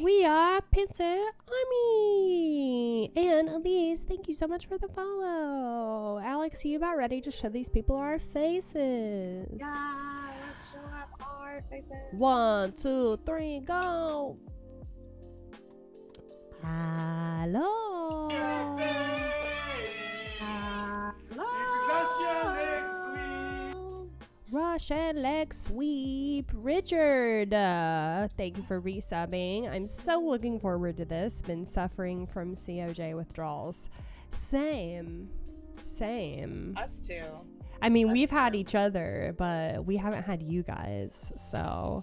We are Pincer Army. And Elise, thank you so much for the follow. Alex, are you about ready to show these people our faces? Yeah, let's show up our faces. 1, 2, 3, go. Hello. Russian leg sweep. Richard, thank you for resubbing. I'm so looking forward to this. Been suffering from COJ withdrawals. Same. Us too. I mean, we've had each other, but we haven't had you guys. So,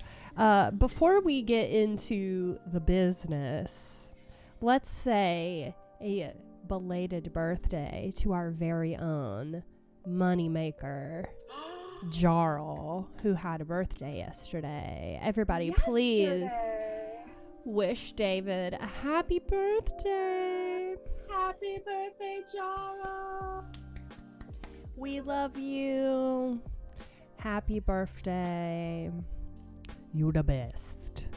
before we get into the business, let's say a belated birthday to our very own moneymaker, Jarl, who had a birthday yesterday. Everybody, please wish David a happy birthday. Happy birthday, Jarl. We love you. Happy birthday. You the best.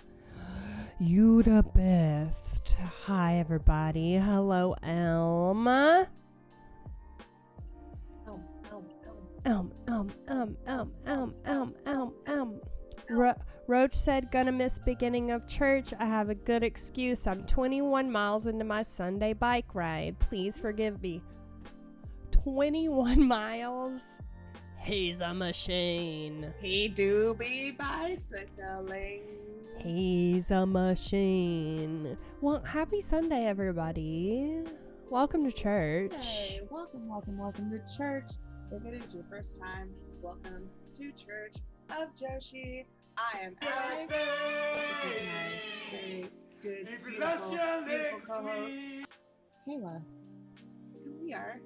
You the best. Hi, everybody. Hello, Elm. Roach said, gonna miss beginning of church. I have a good excuse. I'm 21 miles into my Sunday bike ride. Please forgive me. 21 miles? He's a machine. He do be bicycling. He's a machine. Well, happy Sunday, everybody. Welcome to church. Hey, welcome to church. If it is your first time, welcome to Church of Joshi. I am Alex. This is my very good, beautiful co-host, Kayla. And we are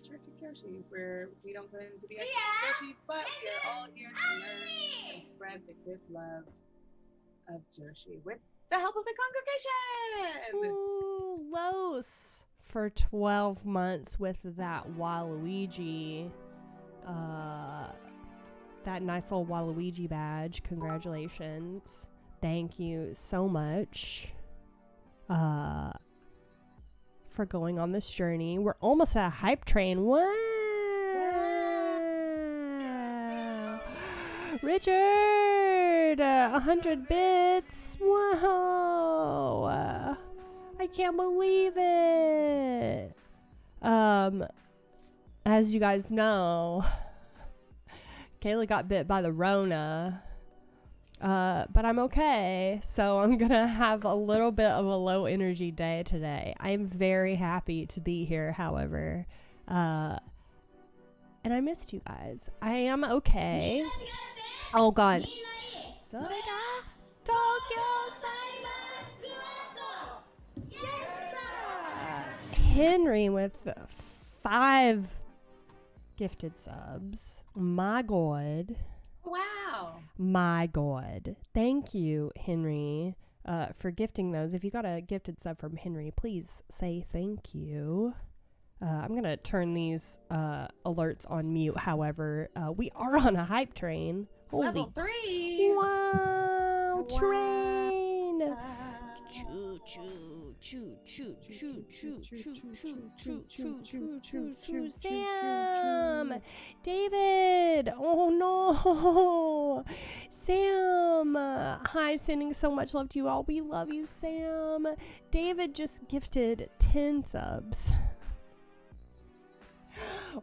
Church of Joshi, where we don't claim to be experts in Joshi, but we are all here to learn and spread the good love of Joshi with the help of the congregation. Ooh, Los for 12 months with that Waluigi. That nice little Waluigi badge. Congratulations. Thank you so much for going on this journey. We're almost at a hype train. Wow. Richard, 100 bits. Wow. I can't believe it. As you guys know, Kayla got bit by the Rona, but I'm okay. So I'm gonna have a little bit of a low energy day today. I'm very happy to be here, however, and I missed you guys. I am okay. Oh God. Henry with 5 gifted subs. My God. Wow. My God. Thank you, Henry, for gifting those. If you got a gifted sub from Henry, please say thank you. I'm going to turn these alerts on mute. However, we are on a hype train. Holy Level 3. Wow. Train. Choo choo choo choo choo choo choo choo choo choo choo choo choo. Sam, David. Oh no, Sam. Hi, sending so much love to you all. We love you, Sam. David just gifted 10 subs.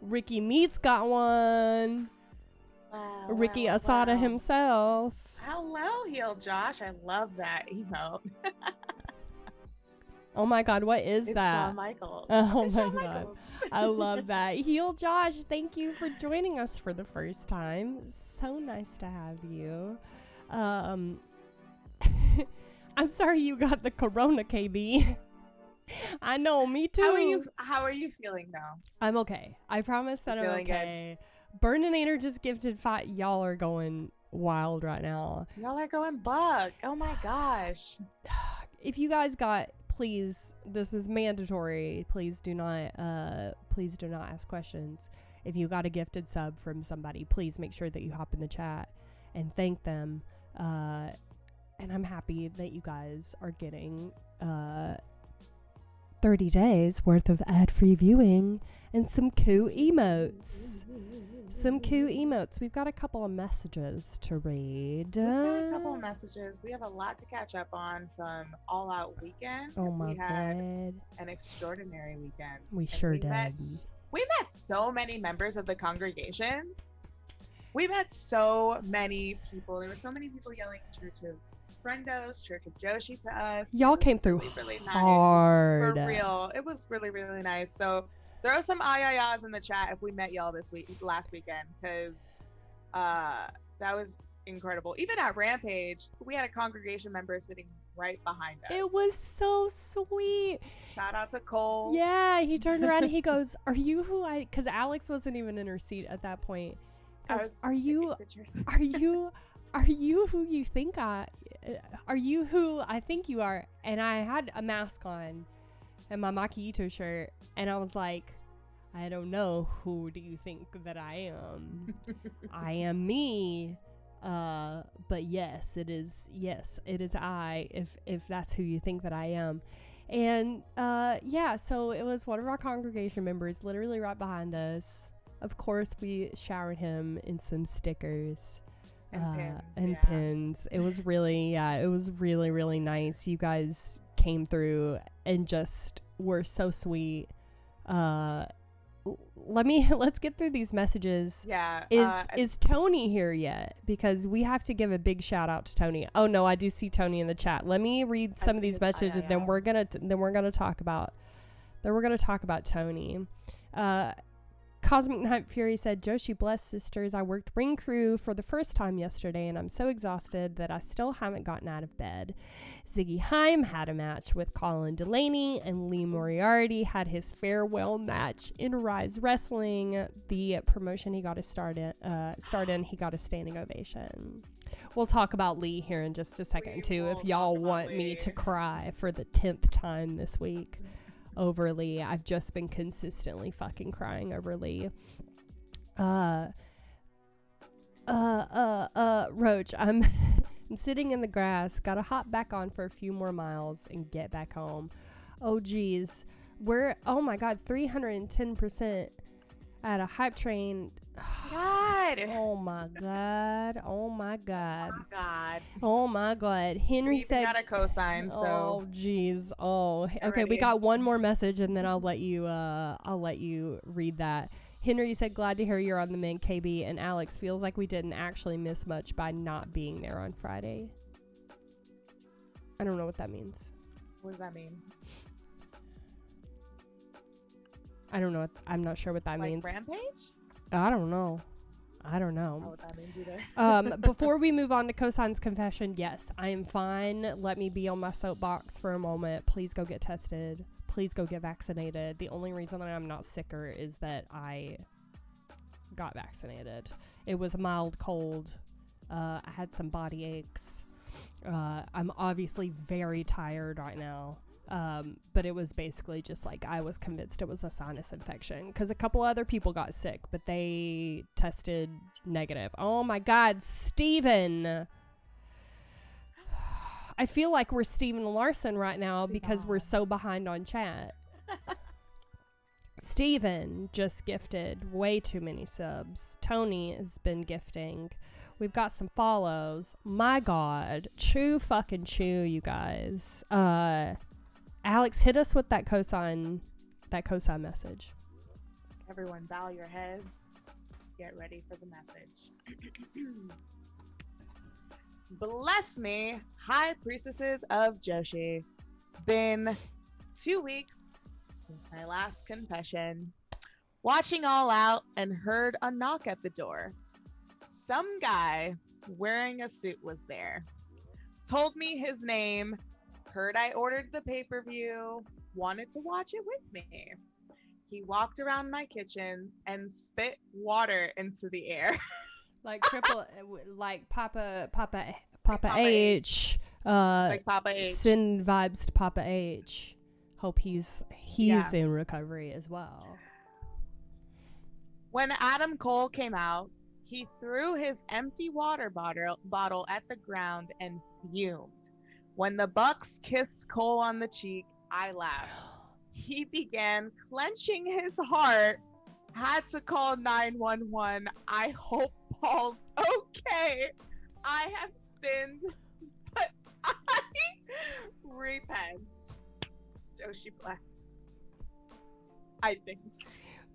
Ricky Meats got one. Wow, Ricky Asada himself. Hello, Heel Josh. I love that emote. Oh my God, what is it's that? Shawn Michaels. Oh it's my Shawn God. Michaels. I love that. Heel Josh, thank you for joining us for the first time. So nice to have you. I'm sorry you got the corona, KB. I know, me too. How are you feeling now? I'm okay. I promise that I'm okay. Burninator just gifted 5. Y'all are going wild right now. Y'all are going buck. Oh my gosh. If you guys got, please, this is mandatory. Please do not ask questions. If you got a gifted sub from somebody, please make sure that you hop in the chat and thank them. And I'm happy that you guys are getting 30 days worth of ad-free viewing and some cool emotes. We've got a couple of messages to read. We've got a couple of messages. We have a lot to catch up on from All Out weekend. Oh my God. An extraordinary weekend. We did. We met so many members of the congregation. We met so many people. There were so many people yelling Church of Friendos, Church of Joshi to us. Y'all came through really hard. Nice. For real. It was really, really nice. So throw some ayayas in the chat if we met y'all last weekend, because that was incredible. Even at Rampage, we had a congregation member sitting right behind us. It was so sweet. Shout out to Cole. Yeah, he turned around and he goes, "Are you who I?" Because Alex wasn't even in her seat at that point. Are you who you think are you who I think you are? And I had a mask on and my Makiito shirt, and I was like, I don't know, who do you think that I am? I am me. But yes, it is I, if that's who you think that I am. And yeah, so it was one of our congregation members literally right behind us. Of course, we showered him in some stickers and pins. It was really, really nice. You guys came through and just were so sweet. Let's get through these messages. Yeah. Is Tony here yet? Because we have to give a big shout out to Tony. Oh no, I do see Tony in the chat. Let me read some of these messages, and then we're gonna talk about Tony. Cosmic Night Fury said, Joshi, bless sisters. I worked ring crew for the first time yesterday, and I'm so exhausted that I still haven't gotten out of bed. Ziggy Haim had a match with Colin Delaney, and Lee Moriarty had his farewell match in Rise Wrestling. The promotion he got to start in, he got a standing ovation. We'll talk about Lee here in just a second, too, if y'all want me to cry for the 10th time this week over Lee. I've just been consistently fucking crying over Lee. Roach, I'm sitting in the grass, gotta hop back on for a few more miles and get back home. Oh geez, oh my god, 310% at a hype train. God. Oh my god. Oh my god. Oh God. Oh my god. Henry said, got a cosign, so. Oh jeez. Oh, okay. We got one more message, and then I'll let you read that. Henry said, glad to hear you're on the mend, KB, and Alex, feels like we didn't actually miss much by not being there on Friday. I don't know what that means. What does that mean? I don't know. I'm not sure what that means. Rampage? I don't know. I don't know. I don't know what that means either. Before we move on to Cosign's confession, yes, I am fine. Let me be on my soapbox for a moment. Please go get tested. Please go get vaccinated. The only reason that I'm not sicker is that I got vaccinated. It was a mild cold. I had some body aches. I'm obviously very tired right now. But it was basically just like I was convinced it was a sinus infection because a couple other people got sick, but they tested negative. Oh my God, Steven. I feel like we're Steven Larson right now because we're so behind on chat. Steven just gifted way too many subs. Tony has been gifting. We've got some follows. My God. Chew fucking chew, you guys. Alex, hit us with that cosign message. Everyone bow your heads. Get ready for the message. Bless me, high priestesses of Joshi. Been 2 weeks since my last confession. Watching All Out and heard a knock at the door. Some guy wearing a suit was there. Told me his name. Heard I ordered the pay-per-view. Wanted to watch it with me. He walked around my kitchen and spit water into the air. Like Papa H. Like Papa H. Sin vibes to Papa H. Hope he's in recovery as well. When Adam Cole came out, He threw his empty water bottle at the ground and fumed. When the Bucks kissed Cole on the cheek, I laughed. He began clenching his heart, had to call 911. I hope Paul's okay. I have sinned, but I repent. Joshi bless. I think.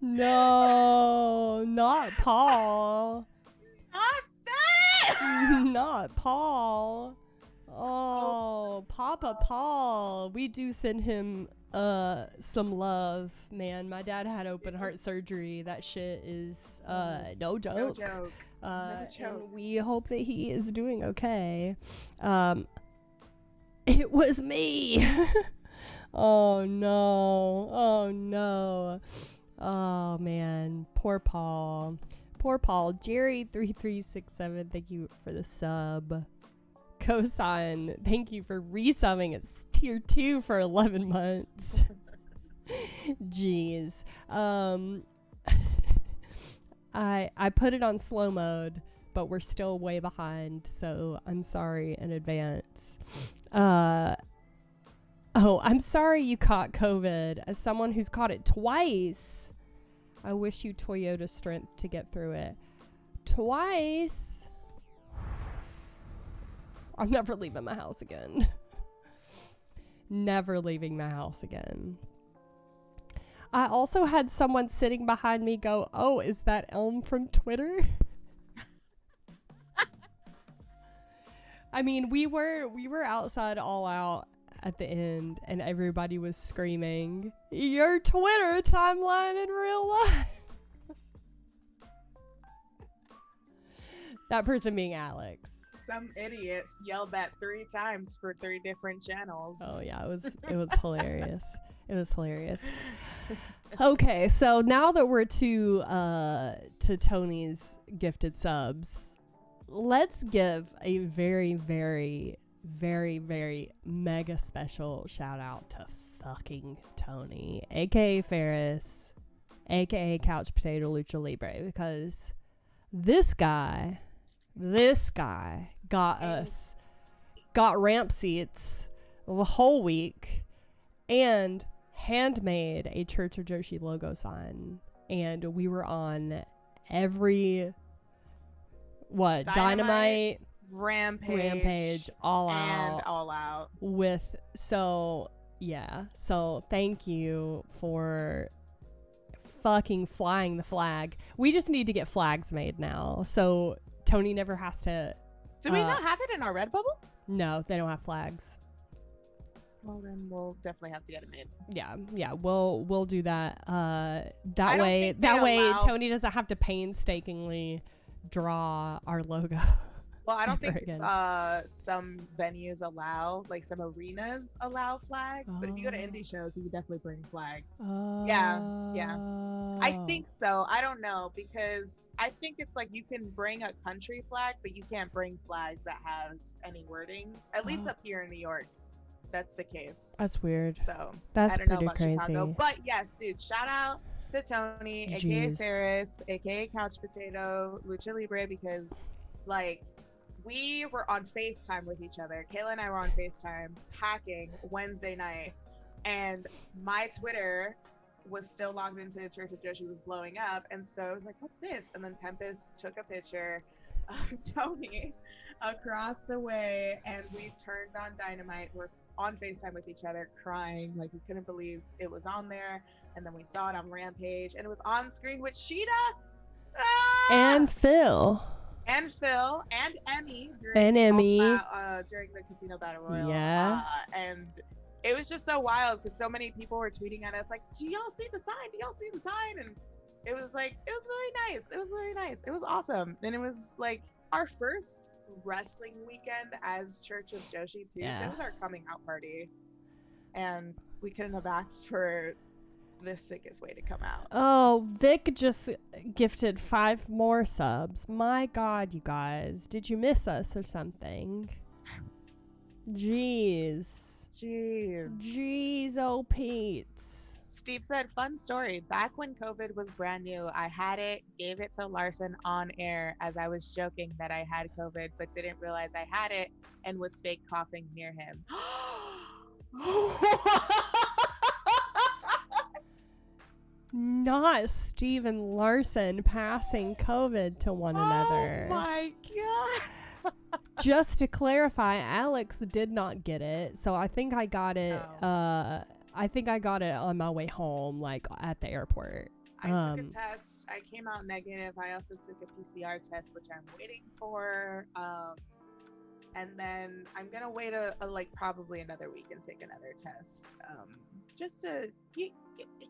No, not Paul. Not that! Not Paul. Oh, Papa Paul. We do send him some love, man. My dad had open heart surgery. That shit is no joke. No joke. No joke. And we hope that he is doing okay. It was me. Oh no. Oh no. Oh man. Poor Paul. Poor Paul. Jerry3367, thank you for the sub. Kosan, thank you for resubbing. It's tier 2 for 11 months. Jeez. I put it on slow mode, but we're still way behind, so I'm sorry in advance. Oh, I'm sorry you caught COVID. As someone who's caught it twice, I wish you Toyota strength to get through it. Twice. I'm never leaving my house again. Never leaving my house again. I also had someone sitting behind me go, "Oh, is that Elm from Twitter?" I mean, we were outside All Out at the end, and everybody was screaming, "Your Twitter timeline in real life." That person being Alex. Some idiots yelled that 3 times for 3 different channels. Oh yeah, it was hilarious. It was hilarious. Okay, so now that we're to Tony's gifted subs, let's give a very, very, very, very mega special shout out to fucking Tony, aka Ferris, aka Couch Potato Lucha Libre, because this guy got ramp seats the whole week and handmade a Church of Joshi logo sign, and we were on every Dynamite, Rampage, All Out with, so thank you for fucking flying the flag. We just need to get flags made now, so Tony never has to. Do we not have it in our Redbubble? No, they don't have flags. Well, then we'll definitely have to get it made. Yeah, we'll do that. That way Tony doesn't have to painstakingly draw our logo. Well, I don't think some venues allow, like some arenas allow flags, but if you go to indie shows, you can definitely bring flags. Yeah. I think so. I don't know, because I think it's like you can bring a country flag, but you can't bring flags that has any wordings. At least up here in New York, that's the case. That's weird. So that's I don't know pretty about crazy. Chicago, but yes, dude, shout out to Tony, aka Ferris, aka Couch Potato, Lucha Libre, because like we were on FaceTime with each other. Kayla and I were on FaceTime packing Wednesday night, and my Twitter was still logged into Church of Joshi, was blowing up, and so I was like, what's this? And then Tempest took a picture of Tony across the way, and we turned on Dynamite. We're on FaceTime with each other crying, like we couldn't believe it was on there. And then we saw it on Rampage, and it was on screen with Sheeta and Phil and Emmy during the Casino Battle Royal. Yeah. And it was just so wild because so many people were tweeting at us like, do y'all see the sign? Do y'all see the sign? And it was like, it was really nice. It was really nice. It was awesome. And it was like our first wrestling weekend as Church of Joshi too. Yeah. So it was our coming out party. And we couldn't have asked for the sickest way to come out. Oh, Vic just gifted 5 more subs. My God, you guys. Did you miss us or something? Jeez, oh Pete's. Steve said, fun story. Back when COVID was brand new, I had it, gave it to Larson on air as I was joking that I had COVID, but didn't realize I had it and was fake coughing near him. Not Steven Larson passing COVID to one another. Oh my God. Just to clarify, Alex did not get it, so I think I got it. No. I think I got it on my way home, like at the airport. I took a test. I came out negative. I also took a PCR test, which I'm waiting for. And then I'm gonna wait like probably another week and take another test. Just to you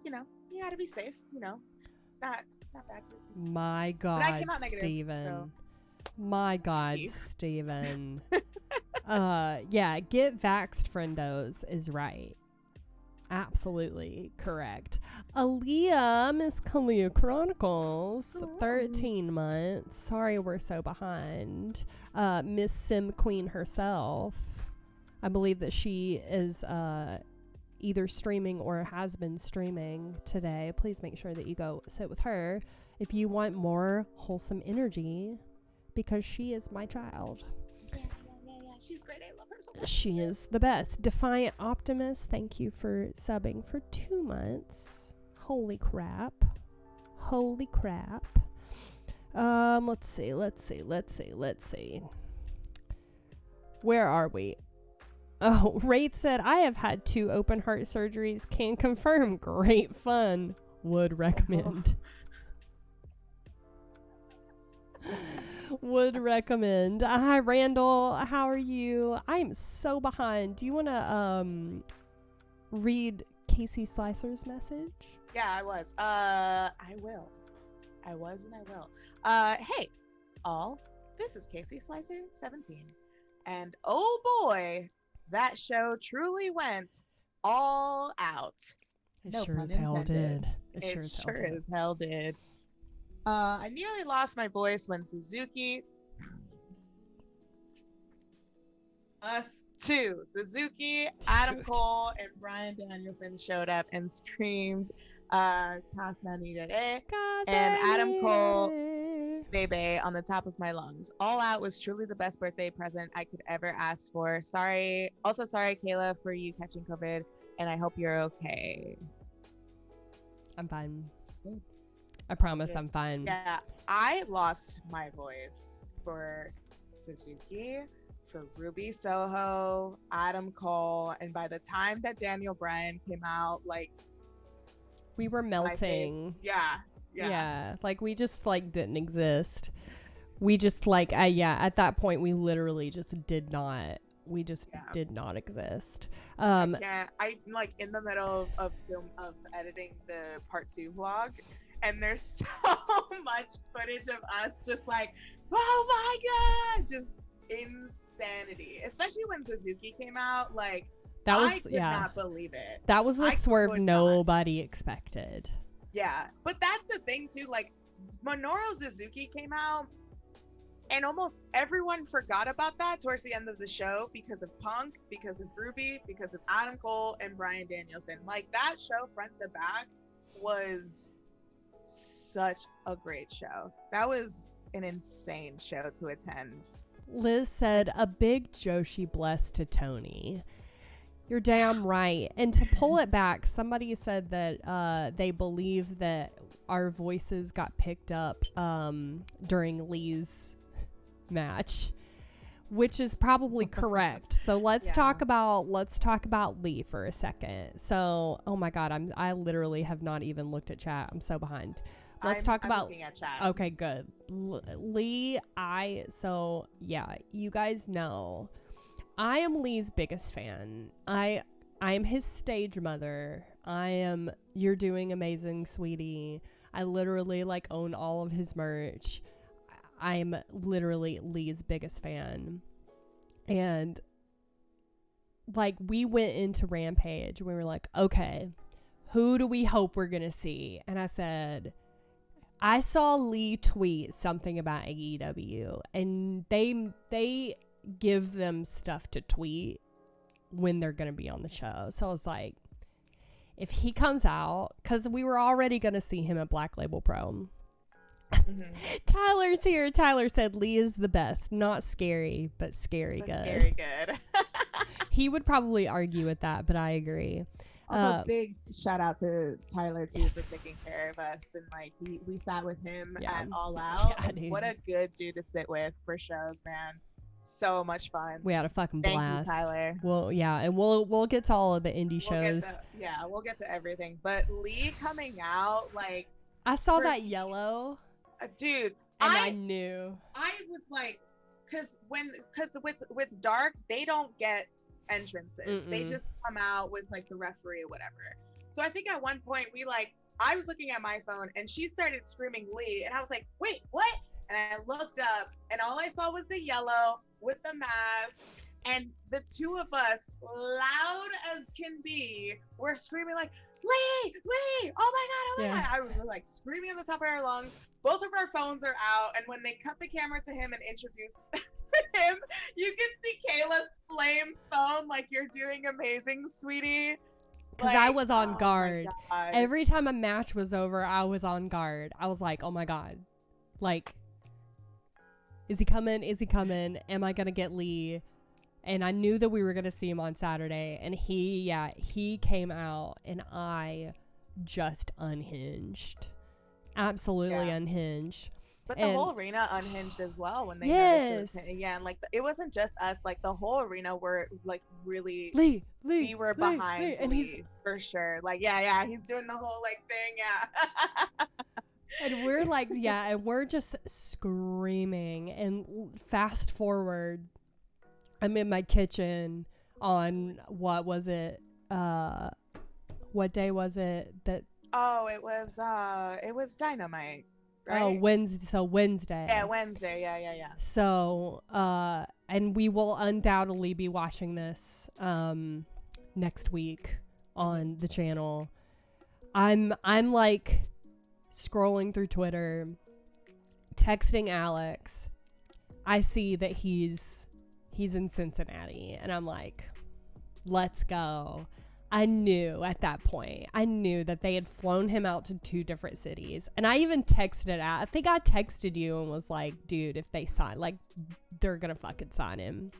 know, you gotta be safe. You know, it's not bad to. My God, but I came out negative, Steven. so. My God, Steven. Yeah, get vaxxed, friendos is right. Absolutely correct. Aaliyah, Miss Kalia Chronicles, 13 months. Sorry we're so behind. Miss Sim Queen herself. I believe that she is either streaming or has been streaming today. Please make sure that you go sit with her if you want more wholesome energy, because she is my child. Yeah. She's great. I love her so much. She is the best. Defiant Optimist, thank you for subbing for 2 months. Holy crap. Let's see. Where are we? Oh, Wraith said, I have had 2 open heart surgeries. Can confirm. Great fun. Would recommend. Would recommend. Hi, Randall. How are you? I'm so behind. Do you want to read Casey Slicer's message? Yeah, I was. I will. Hey, all. This is Casey Slicer, 17. And oh boy, that show truly went all out. It No sure pun as hell intended. did. It sure as hell did. I nearly lost my voice when Suzuki. Suzuki, Adam Cole, and Bryan Danielson showed up and screamed, Casanire, and Adam Cole, Bebe, on the top of my lungs. All Out was truly the best birthday present I could ever ask for. Sorry, Kayla, for you catching COVID, and I hope you're okay. I'm fine. I promise I'm fine. Yeah, I lost my voice for Suzuki, for Ruby Soho, Adam Cole, and by the time that Daniel Bryan came out, like, we were melting. Yeah. Like we just like didn't exist. We just like at that point we literally just did not. We just did not exist. I like in the middle of editing the part 2 vlog. And there's so much footage of us just like, oh my God, just insanity. Especially when Suzuki came out, like, I could not believe it. That was the swerve nobody expected. Yeah, but that's the thing too, like, Minoru Suzuki came out, and almost everyone forgot about that towards the end of the show because of Punk, because of Ruby, because of Adam Cole, and Bryan Danielson. Like, that show front to back was such a great show. That was an insane show to attend. Liz said, a big Joshi bless to Tony. You're damn right. And to pull it back, somebody said that they believe that our voices got picked up during Lee's match, which is probably correct. So let's talk about Lee for a second. So, oh my God, I literally have not even looked at chat. I'm so behind. Let's talk about looking at chat. Okay, good. Lee, you guys know I am Lee's biggest fan. I am his stage mother. You're doing amazing, sweetie. I literally like own all of his merch. I'm literally Lee's biggest fan. And like we went into Rampage, we were like, okay, who do we hope we're gonna see? And I said, I saw Lee tweet something about AEW, and they give them stuff to tweet when they're gonna be on the show. So I was like, if he comes out, because we were already going to see him at Black Label Pro. Tyler's here. Tyler said Lee is the best. Not scary, but scary good. Scary good. He would probably argue with that, but I agree. Also, big shout out to Tyler too for taking care of us, and like we sat with him at All Out. Yeah, what a good dude to sit with for shows, man. So much fun. We had a fucking blast. Thank you, Tyler. Well, yeah, and we'll get to all of the indie shows. We'll get to everything. But Lee coming out, like, I saw that yellow, dude, and I knew. I was like, because with Dark, they don't get entrances. They just come out with like the referee or whatever. So I think at one point I was looking at my phone and she started screaming Lee, and I was like, wait, what? And I looked up and all I saw was the yellow with the mask, and the two of us, loud as can be, were screaming like, Lee, oh my god. I was like screaming at the top of our lungs. Both of our phones are out, and when they cut the camera to him and introduce him, you can see Kayla's flame phone like, you're doing amazing, sweetie. Because I was on guard. Every time a match was over, I was on guard. I was like, oh my god. Like, is he coming? Is he coming? Am I going to get Lee? And I knew that we were going to see him on Saturday. And he came out, and I just unhinged. Absolutely unhinged. But the whole arena unhinged as well when they noticed it was him. Yeah, and like it wasn't just us, like the whole arena were like really Lee, we were behind Lee, and he's for sure. Like he's doing the whole like thing, And we're like, and we're just screaming. And fast forward, I'm in my kitchen on what was it? What day was it that? Oh, it was Dynamite. Right? Oh, Wednesday. So Wednesday. Yeah, Wednesday. Yeah. So, and we will undoubtedly be watching this next week on the channel. I'm like scrolling through Twitter, texting Alex. I see that he's in Cincinnati, and I'm like, let's go. I knew at that point, that they had flown him out to 2 different cities. And I even texted out. I think I texted you and was like, dude, if they sign, like, they're going to fucking sign him.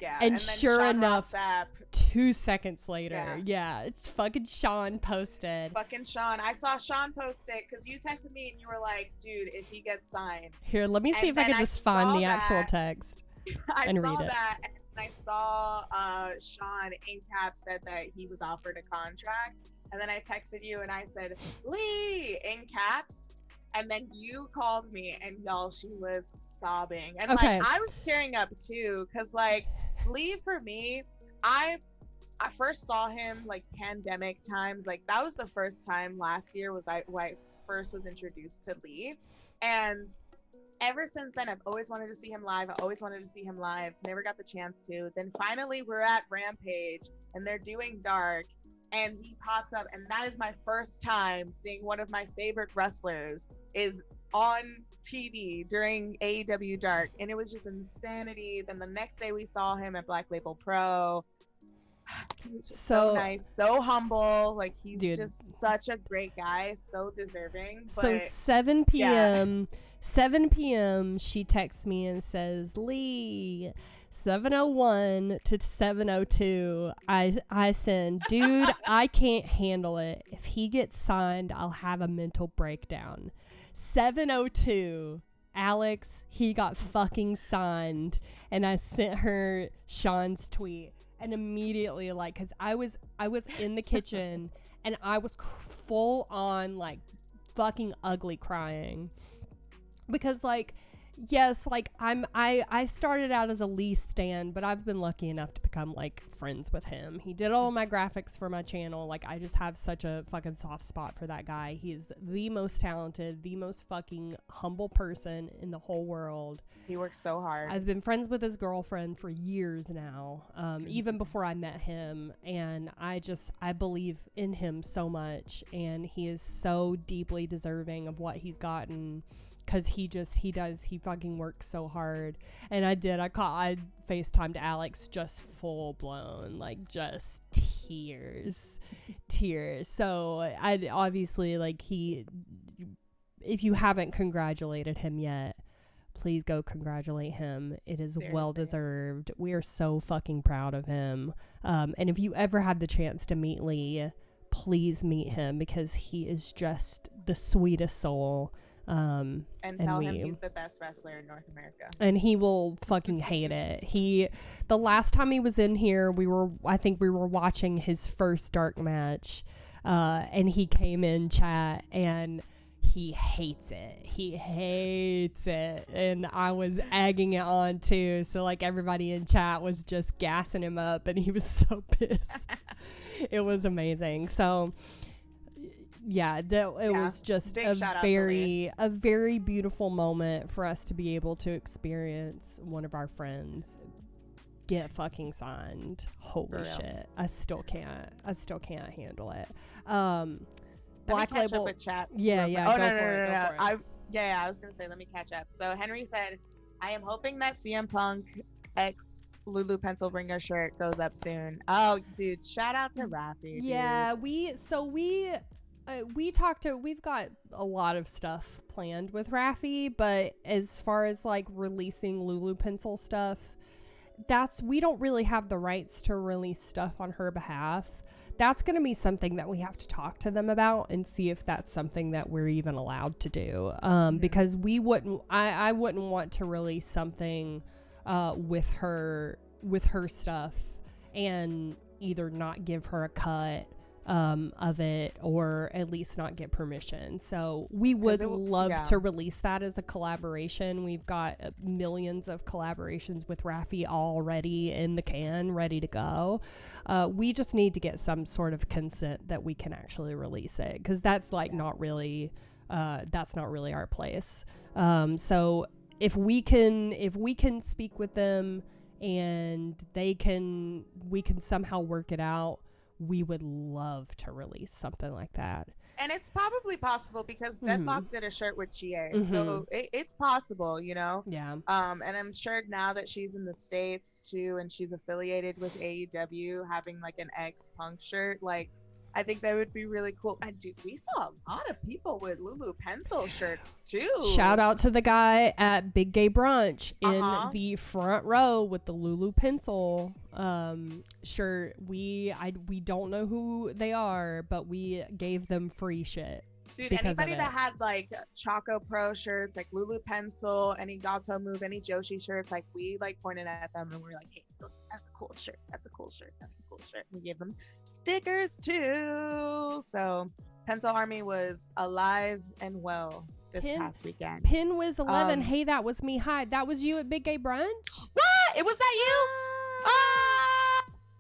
Yeah. And sure Sean enough, Rossap, 2 seconds later, it's fucking Sean posted. Fucking Sean. I saw Sean post it because you texted me and you were like, dude, if he gets signed. Here, let me see if I can just find the actual text and read it. That. I saw Sean in caps said that he was offered a contract, and then I texted you and I said Lee in caps, and then you called me and y'all, she was sobbing, and like I was tearing up too, because like Lee, for me, I first saw him like pandemic times. Like that was the first time last year when I first was introduced to Lee, and ever since then, I've always wanted to see him live. Never got the chance to. Then finally, we're at Rampage, and they're doing Dark, and he pops up, and that is my first time seeing one of my favorite wrestlers is on TV during AEW Dark, and it was just insanity. Then the next day, we saw him at Black Label Pro. He was just so nice, so humble. Like he's just such a great guy, so deserving. But, so 7 p.m. 7 p.m. she texts me and says, Lee, 7:01 to 7:02. I send, dude, I can't handle it. If he gets signed, I'll have a mental breakdown. 7:02. Alex, he got fucking signed. And I sent her Sean's tweet. And immediately, like, because I was in the kitchen and I was full on, like, fucking ugly crying. Because, like, yes, like, I started out as a Lee stan, but I've been lucky enough to become, like, friends with him. He did all my graphics for my channel. Like, I just have such a fucking soft spot for that guy. He's the most talented, the most fucking humble person in the whole world. He works so hard. I've been friends with his girlfriend for years now, even before I met him. And I believe in him so much. And he is so deeply deserving of what he's gotten. Because he fucking works so hard. And I FaceTimed Alex just full blown, like just tears. So I obviously, like, if you haven't congratulated him yet, please go congratulate him. It is Seriously. well deserved. We are so fucking proud of him. And if you ever had the chance to meet Lee, please meet him, because he is just the sweetest soul. And tell him he's the best wrestler in North America. And he will fucking hate it. The last time he was in here, I think we were watching his first dark match, and he came in chat, and he hates it. And I was egging it on too, so like everybody in chat was just gassing him up, and he was so pissed. It was amazing. So yeah, it was just a very beautiful moment for us to be able to experience one of our friends get fucking signed. Holy shit. I still can't handle it. Black Let me catch Label up with chat. Yeah. Oh, Go for it. I was gonna say, let me catch up. So Henry said, I am hoping that CM Punk X Lulu Pencilbringer shirt goes up soon. Oh, dude, shout out to Rafi. Yeah, we've got a lot of stuff planned with Rafi, but as far as like releasing Lulu Pencil stuff, we don't really have the rights to release stuff on her behalf. That's going to be something that we have to talk to them about and see if that's something that we're even allowed to do. Because I wouldn't want to release something with her stuff and either not give her a cut of it, or at least not get permission. So we would love to release that as a collaboration. We've got millions of collaborations with Rafi already in the can, ready to go. We just need to get some sort of consent that we can actually release it, because that's like not really our place. So if we can speak with them and we can somehow work it out, we would love to release something like that. And it's probably possible because Deadlock did a shirt with Chie. So it's possible, you know? Yeah. And I'm sure now that she's in the States too, and she's affiliated with AEW, having like an X-Punk shirt, like, I think that would be really cool. And dude, we saw a lot of people with Lulu Pencil shirts too. Shout out to the guy at Big Gay Brunch in the front row with the Lulu Pencil shirt. We don't know who they are, but we gave them free shit. Dude, anybody that had like Choco Pro shirts, like Lulu Pencil, any Gato Move, any Joshi shirts, like we like pointed at them and we were like, hey, that's a cool shirt. That's a cool shirt. That's a cool shirt. We gave them stickers too. So Pencil Army was alive and well this past weekend. Pin was 11. Hey, that was me. Hi, that was you at Big Gay Brunch? What? It was that you?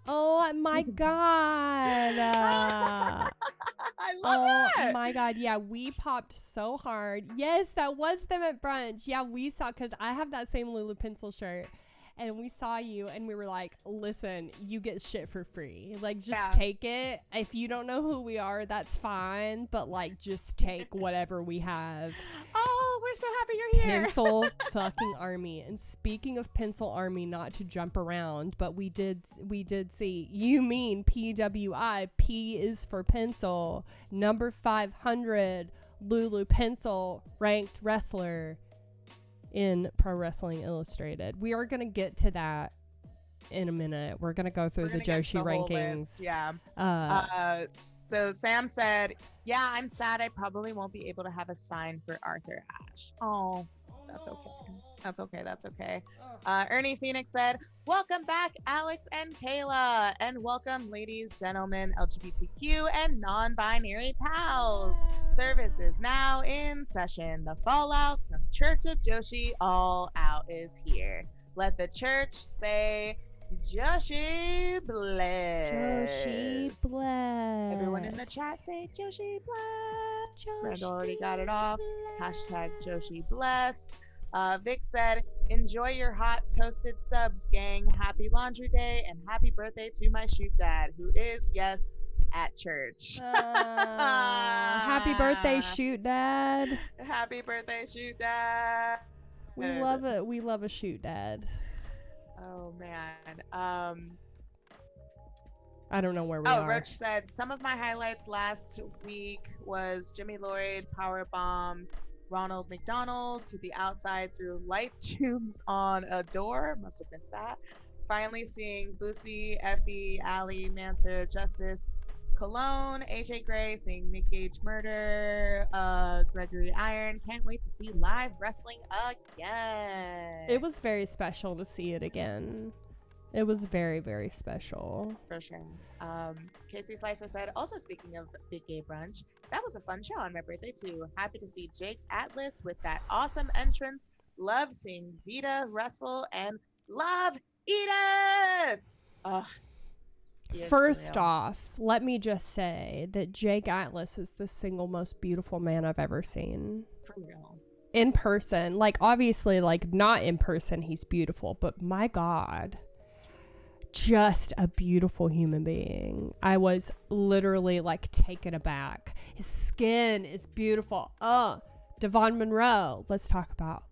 Oh my god. I love it. Oh my god. Yeah, we popped so hard. Yes, that was them at brunch. Yeah, we saw, because I have that same Lulu Pencil shirt. And we saw you and we were like, listen, you get shit for free. Like, just take it. If you don't know who we are, that's fine. But, like, just take whatever we have. Oh, we're so happy you're here. Pencil fucking Army. And speaking of Pencil Army, not to jump around, but we did see, you mean PWI. P is for pencil. Number 500, Lulu Pencil, ranked wrestler in Pro Wrestling Illustrated. We are going to get to that in a minute. We're going to go through the Joshi rankings. Yeah. So Sam said, yeah, I'm sad I probably won't be able to have a sign for Arthur Ashe. Oh, that's okay. That's okay. Ernie Phoenix said, welcome back, Alex and Kayla. And welcome, ladies, gentlemen, LGBTQ, and non-binary pals. Service is now in session. The fallout from Church of Joshi All Out is here. Let the church say, Joshi bless. Joshi bless. Everyone in the chat say, Joshi bless. Randall already got it off. Hashtag Joshi bless. Vic said, enjoy your hot toasted subs, gang. Happy laundry day and happy birthday to my shoot dad, who is, yes, at church. Happy birthday, shoot dad. Happy birthday, shoot dad. We love it. We love a shoot dad. Oh man. I don't know where we Oh, are. Roach said, some of my highlights last week was Jimmy Lloyd powerbomb Ronald McDonald to the outside through light tubes on a door. Must have missed that. Finally seeing Boosie, Effie, Allie, Manta, Justice, Cologne, AJ Gray, seeing Nick Gage murder, Gregory Iron. Can't wait to see live wrestling again. It was very special to see it again. It was very, very special. For sure. Casey Slicer said, also speaking of Big Gay Brunch, that was a fun show on my birthday too. Happy to see Jake Atlas with that awesome entrance. Love seeing Vita wrestle and love Edith! Ugh. First off, let me just say that Jake Atlas is the single most beautiful man I've ever seen. For real. In person. Like, obviously, like, not in person, he's beautiful. But my God. Just a beautiful human being. I was literally like taken aback. His skin is beautiful. Devon Monroe. Let's talk about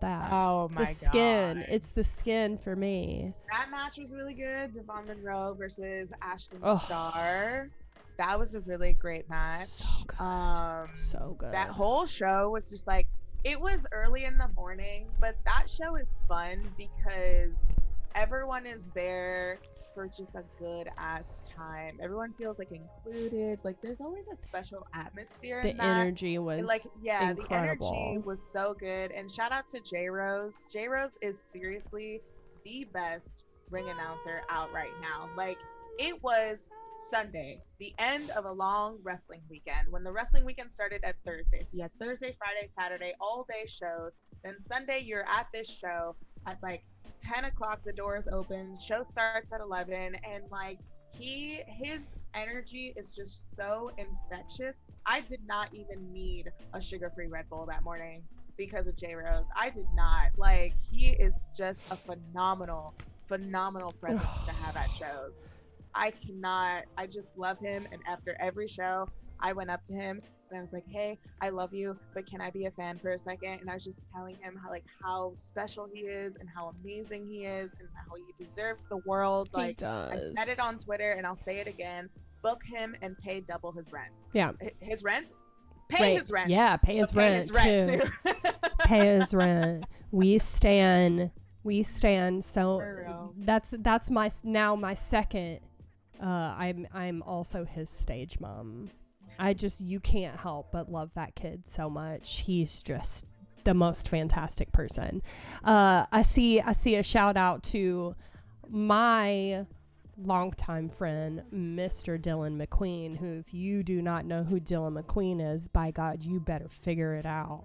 that. Oh my God. The skin. It's the skin for me. That match was really good. Devon Monroe versus Ashton Oh. Starr. That was a really great match. So good. So good. That whole show was just like, it was early in the morning, but that show is fun because everyone is there for just a good ass time. Everyone feels like included. Like there's always a special atmosphere in the that. energy was Like, yeah, incredible. the energy was so good. And shout out to J Rose. J Rose is seriously the best ring announcer out right now. Like, it was Sunday, the end of a long wrestling weekend. When the wrestling weekend started at Thursday, so you had Thursday, Friday, Saturday, all day shows. Then Sunday, you're at this show at like 10 o'clock. The doors open. Show starts at 11, and like his energy is just so infectious. I did not even need a sugar-free Red Bull that morning because of J Rose. I did not. Like, he is just a phenomenal presence to have at shows. I just love him. And after every show, I went up to him and I was like, hey, I love you, but can I be a fan for a second? And I was just telling him how special he is and how amazing he is and how he deserves the world. He Like, does. I said it on Twitter and I'll say it again. Book him and pay double his rent. Yeah. His rent? Pay his rent. Yeah, pay his rent too. Pay his rent. We stand. So that's my second. I'm also his stage mom. You can't help but love that kid so much. He's just the most fantastic person. I see a shout out to my longtime friend, Mr. Dylan McQueen, who, if you do not know who Dylan McQueen is, by God, you better figure it out.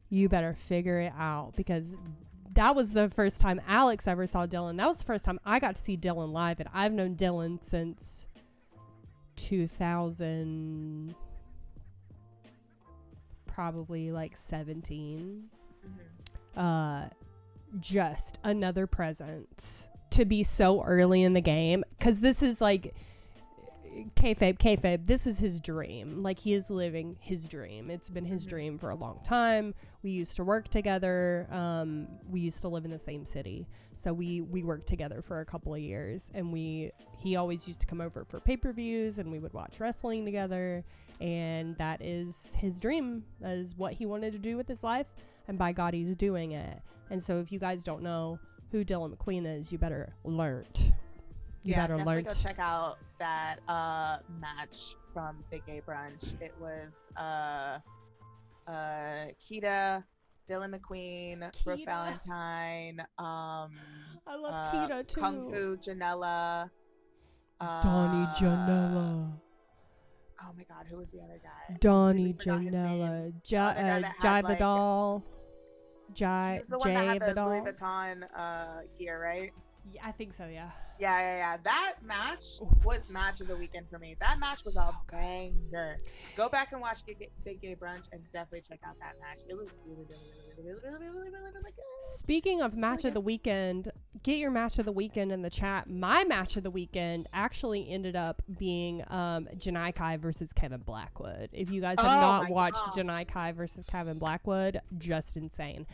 You better figure it out, because that was the first time Alex ever saw Dylan. That was the first time I got to see Dylan live, and I've known Dylan since 2000, probably like 17. Mm-hmm. Just another presence to be so early in the game, because this is like kayfabe, this is his dream. Like, he is living his dream. It's been his dream for a long time. We used to work together. We used to live in the same city, so we worked together for a couple of years, and he always used to come over for pay-per-views, and we would watch wrestling together, and that is his dream. That is what he wanted to do with his life, and by God, he's doing it. And so if you guys don't know who Dylan McQueen is, you better learn. Definitely go check out that match from Big Gay Brunch. It was Keita, Dylan McQueen, Brooke Valentine, I love Keita too. Kung Fu Janela, Donnie Janela. Oh my God, who was the other guy? Donnie Janela. Jai Vidal. He was the one that had the Vidal. Louis Vuitton gear, right? Yeah, I think so, yeah. Yeah. That match was match of the weekend for me. That match was a banger. Go back and watch Big Gay Brunch and definitely check out that match. It was really good. Speaking of match of the weekend, get your match of the weekend in the chat. My match of the weekend actually ended up being Janai Kai versus Kevin Blackwood. If you guys have not watched Janai Kai versus Kevin Blackwood, just insane.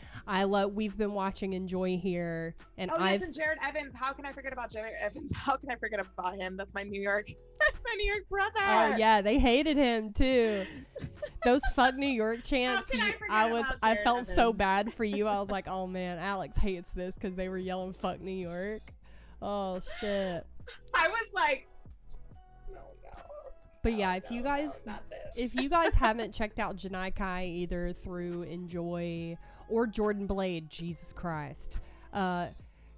We've been watching Enjoy here, and and Jared Evans. How can I forget about Jared Evans. How can I forget about him? That's my New York. That's my New York brother. Oh yeah, they hated him too. Those fuck New York chants. I felt so bad for you. I was like, oh man, Alex hates this because they were yelling fuck New York. Oh shit. I was like, no. But yeah, if you guys haven't checked out Janai Kai either through Enjoy or Jordan Blade, Jesus Christ.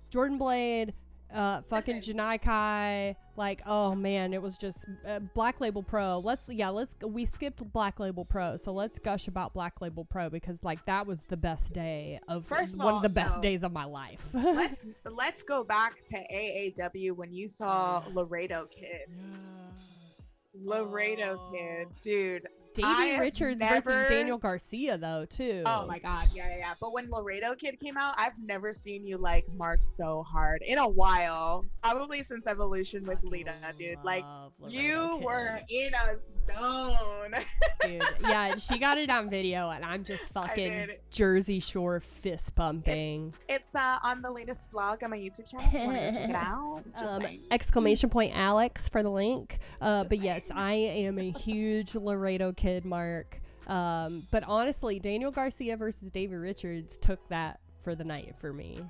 Jordan Blade, fucking Janai Kai, like, oh man, it was just Black Label Pro. We skipped Black Label Pro, so let's gush about Black Label Pro because like that was the best day of one of the best days of my life. let's go back to AAW when you saw Laredo Kid. Laredo Kid, dude. Davey Richards versus Daniel Garcia, though, too. Oh my god, yeah. But when Laredo Kid came out, I've never seen you like mark so hard in a while. Probably since Evolution with Lita, dude. Like you were in a zone, dude. Yeah, she got it on video, and I'm just fucking Jersey Shore fist bumping. It's on the latest vlog on my YouTube channel. Want to check it out? ! Alex for the link. But yes, I am a huge Laredo Kid mark. But honestly, Daniel Garcia versus Davey Richards took that for the night for me.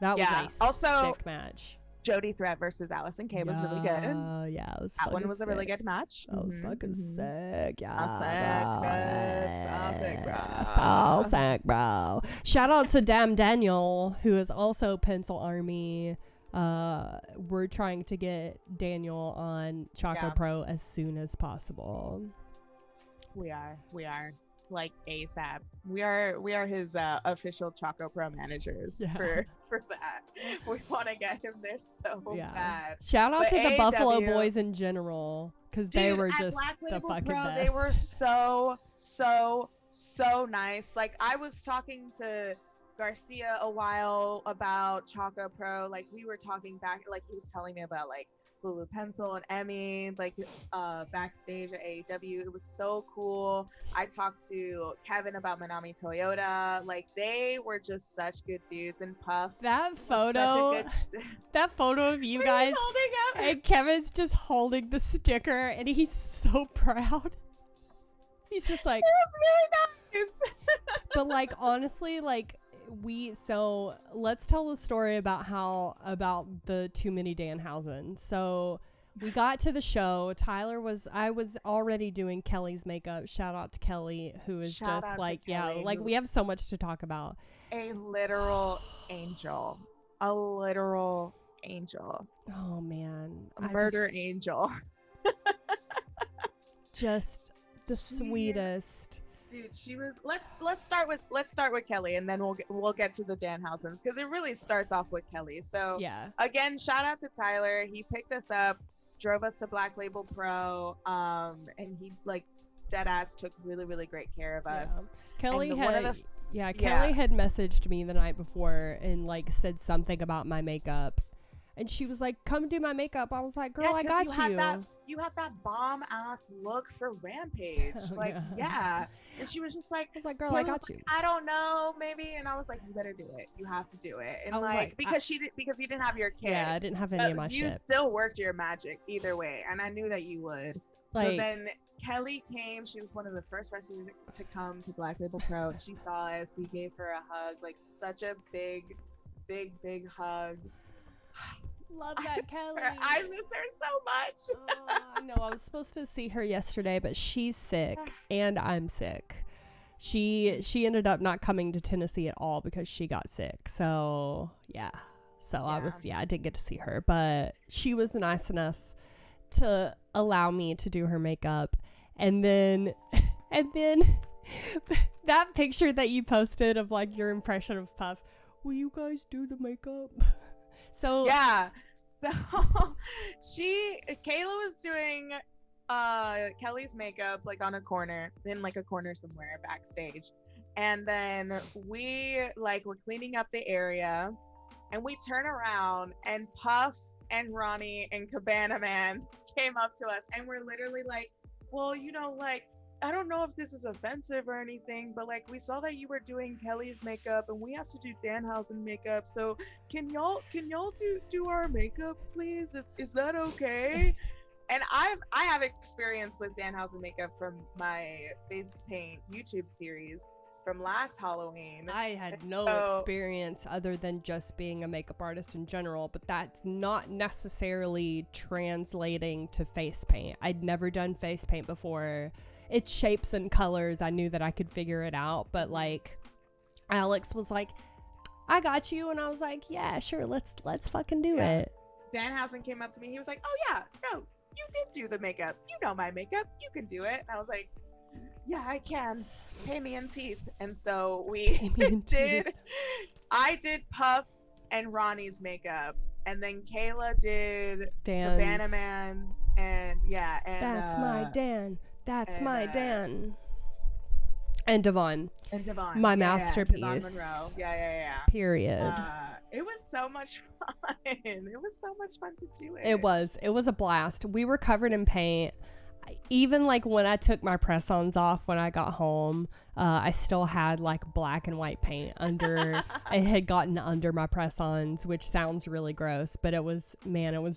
That was a sick match. Jody Threat versus Allison Kay was really good. Yeah, it was that one was sick. a really good match. That was fucking sick. Yeah, so sick, bro. Shout out to Damn Daniel, who is also Pencil Army. We're trying to get Daniel on Choco Pro as soon as possible. We are like ASAP. We are his official Choco Pro managers for that. We want to get him there so bad. Shout out to the Buffalo Boys in general because they were just the fucking best. They were so nice. Like I was talking to Garcia a while about Choco Pro. Like we were talking back. Like he was telling me about like Lulu Pencil and Emmy, like backstage at AEW. It was so cool. I talked to Kevin about Manami Toyota. Like they were just such good dudes. And Puff, that photo of you guys and Kevin's just holding the sticker and he's so proud. He's just like, it was really nice. But like honestly, like so let's tell the story about the Too Many Danhausen. So we got to the show. I was already doing Kelly's makeup. Shout out to Kelly, who is just like, like we have so much to talk about. A literal angel. A literal angel. Oh man. A murder angel. Just the sweetest. Dude, she was. Let's start with Kelly, and then we'll get to the Danhausens because it really starts off with Kelly. So again, shout out to Tyler. He picked us up, drove us to Black Label Pro, and he like dead ass took really really great care of us. Kelly Kelly had messaged me the night before and like said something about my makeup. And she was like, come do my makeup. I was like, girl, I got you. You had that bomb ass look for Rampage. And she was just like, I was like, girl, I got you. I don't know, maybe. And I was like, you better do it. You have to do it. And because you didn't have your kid. Yeah, I didn't have any of my shit. You still worked your magic either way. And I knew that you would. So then Kelly came. She was one of the first wrestlers to come to Black Label Pro. She saw us. We gave her a hug. Like such a big hug. Love that, Kelly. I miss her so much. I know. I was supposed to see her yesterday, but she's sick and I'm sick. She ended up not coming to Tennessee at all because she got sick. So I didn't get to see her, but she was nice enough to allow me to do her makeup. And then that picture that you posted of like your impression of Puff, will you guys do the makeup? So Kayla was doing Kelly's makeup like on a corner, in like a corner somewhere backstage, and then we like were cleaning up the area, and we turn around and Puff and Ronnie and Cabana Man came up to us, and we're literally like, well, you know, like I don't know if this is offensive or anything, but like we saw that you were doing Kelly's makeup and we have to do Danhausen makeup. So can y'all do our makeup, please? Is that okay? And I have experience with Danhausen makeup from my face paint YouTube series from last Halloween. I had no experience other than just being a makeup artist in general, but that's not necessarily translating to face paint. I'd never done face paint before. It's shapes and colors. I knew that I could figure it out, but like Alex was like, I got you, and I was like, yeah, sure, let's fucking do it. Danhausen came up to me. He was like, oh yeah, no, you did do the makeup. You know my makeup. You can do it. And I was like, yeah, I can. Pay me in teeth. And so we I did Puff's and Ronnie's makeup. And then Kayla did Dan's. The Bannerman's. And yeah. And that's my Dan. That's my Dan. And Devon. My masterpiece. Devon Monroe. Yeah. Period. It was so much fun. It was so much fun to do it. It was a blast. We were covered in paint. Even like when I took my press-ons off when I got home, I still had like black and white paint under. I had gotten under my press-ons, which sounds really gross, but it was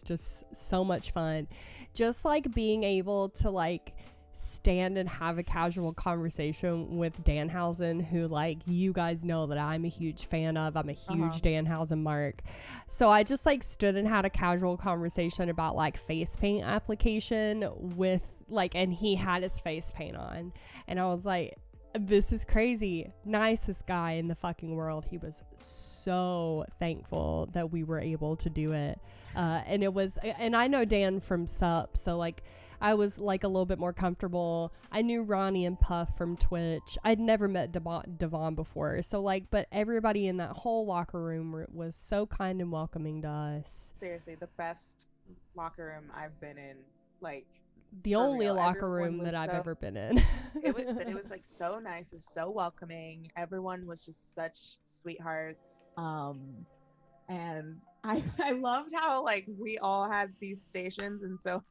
just so much fun. Just like being able to like stand and have a casual conversation with Danhausen, who like you guys know that I'm a huge fan of. I'm a huge Danhausen mark. So I just like stood and had a casual conversation about like face paint application with like, and he had his face paint on, and I was like, this is crazy. Nicest guy in the fucking world. He was so thankful that we were able to do it. And I know Dan from SUP, so like I was like a little bit more comfortable. I knew Ronnie and Puff from Twitch. I'd never met Devon before. So like, but everybody in that whole locker room was so kind and welcoming to us. Seriously, the best locker room I've been in. Like the only locker room that I've ever been in. It was like so nice. It was so welcoming. Everyone was just such sweethearts. And I loved how like we all had these stations, and so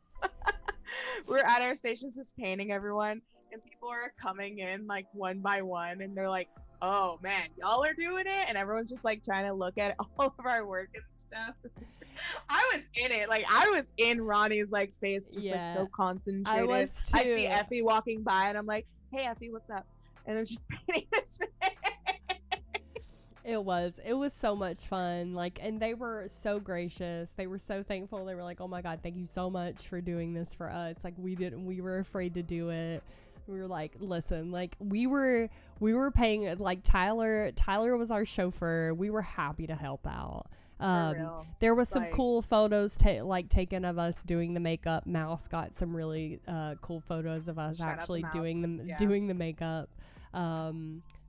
we're at our stations just painting everyone, and people are coming in like one by one, and they're like, oh man, y'all are doing it, and everyone's just like trying to look at all of our work and stuff. I was in it, like I was in Ronnie's like face, just like so concentrated. I was too. I see Effie walking by, and I'm like, hey Effie, what's up? And then just painting this face. It was so much fun. Like, and they were so gracious. They were so thankful. They were like, oh my God, thank you so much for doing this for us. Like we were afraid to do it. We were like, listen, like we were paying, like Tyler was our chauffeur. We were happy to help out. There was some cool photos taken of us doing the makeup. Mouse got some really cool photos of us actually doing the makeup.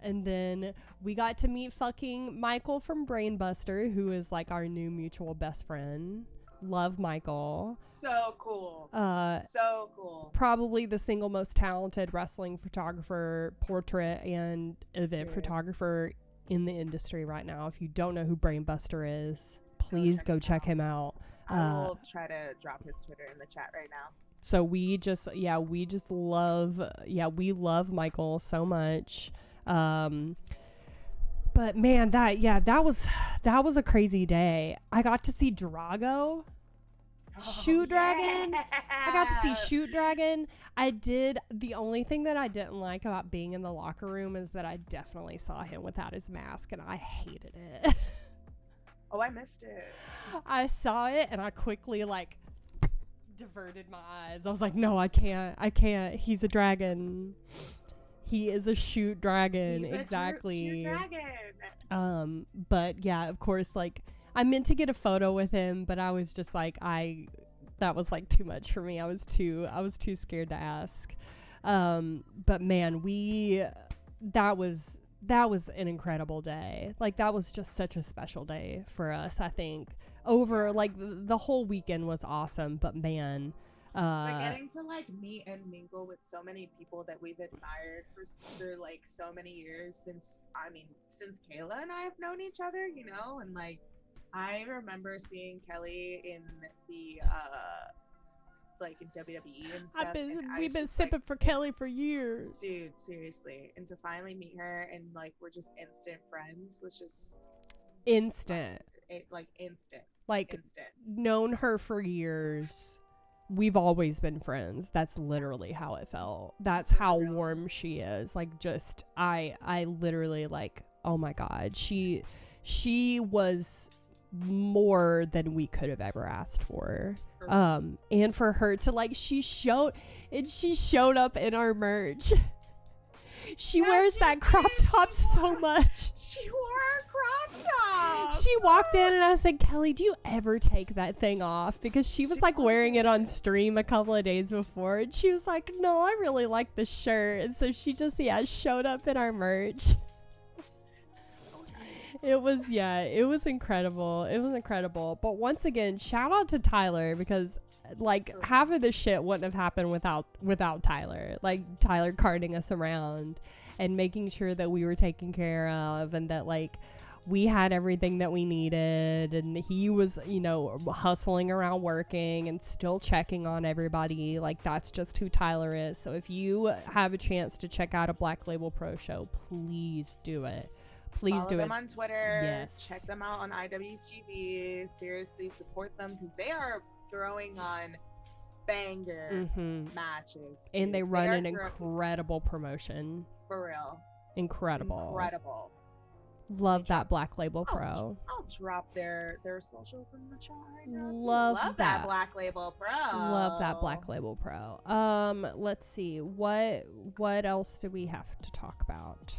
And then we got to meet fucking Michael from Brainbuster, who is like our new mutual best friend. Love Michael. So cool. So cool. Probably the single most talented wrestling photographer, portrait, and event photographer in the industry right now. If you don't know who Brainbuster is, please go check him out. I will try to drop his Twitter in the chat right now. So we love Michael so much. But man, that was a crazy day. I got to see Drago. Shoot Dragon. I got to see Shoot Dragon. The only thing that I didn't like about being in the locker room is that I definitely saw him without his mask, and I hated it. Oh, I missed it. I saw it and I quickly like diverted my eyes. I was like, no, I can't. He's a dragon. He is a shoot dragon. He's exactly. A shoot dragon. But yeah, of course, like I meant to get a photo with him, but I was just like, that was like too much for me. I was too scared to ask. But man, that was an incredible day. Like that was just such a special day for us. I think like the whole weekend was awesome, but man, like getting to like meet and mingle with so many people that we've admired for like so many years since Kayla and I have known each other, you know. And like I remember seeing Kelly in the like in WWE and stuff. We've been sipping for Kelly for years. Dude, seriously. And to finally meet her and like we're just instant friends was just instant. Instant. Like instant. Known her for years. We've always been friends. That's literally how it felt. That's how warm she is. Like just I literally like, oh my God. She was more than we could have ever asked for. And for her to like she showed up in our merch. She wears that crop top so much. She wore a crop top. She walked in and I said, Kelly, do you ever take that thing off? Because she was like wearing it on stream a couple of days before. And she was like, no, I really like the shirt. And so she just, showed up in our merch. It was incredible. It was incredible. But once again, shout out to Tyler because like half of this shit wouldn't have happened without Tyler. Like Tyler carting us around and making sure that we were taken care of and that like we had everything that we needed, and he was, hustling around working and still checking on everybody. Like that's just who Tyler is. So if you have a chance to check out a Black Label Pro show, please do it. Please Follow do them it on Twitter. Yes. Check them out on IWTV. Seriously, support them because they are throwing on banger matches. Dude. And they run an incredible promotion. For real. Incredible. Love that Black Label Pro. I'll drop their socials in the chat right now. Love that Black Label Pro. Love that Black Label Pro. Let's see. What else do we have to talk about?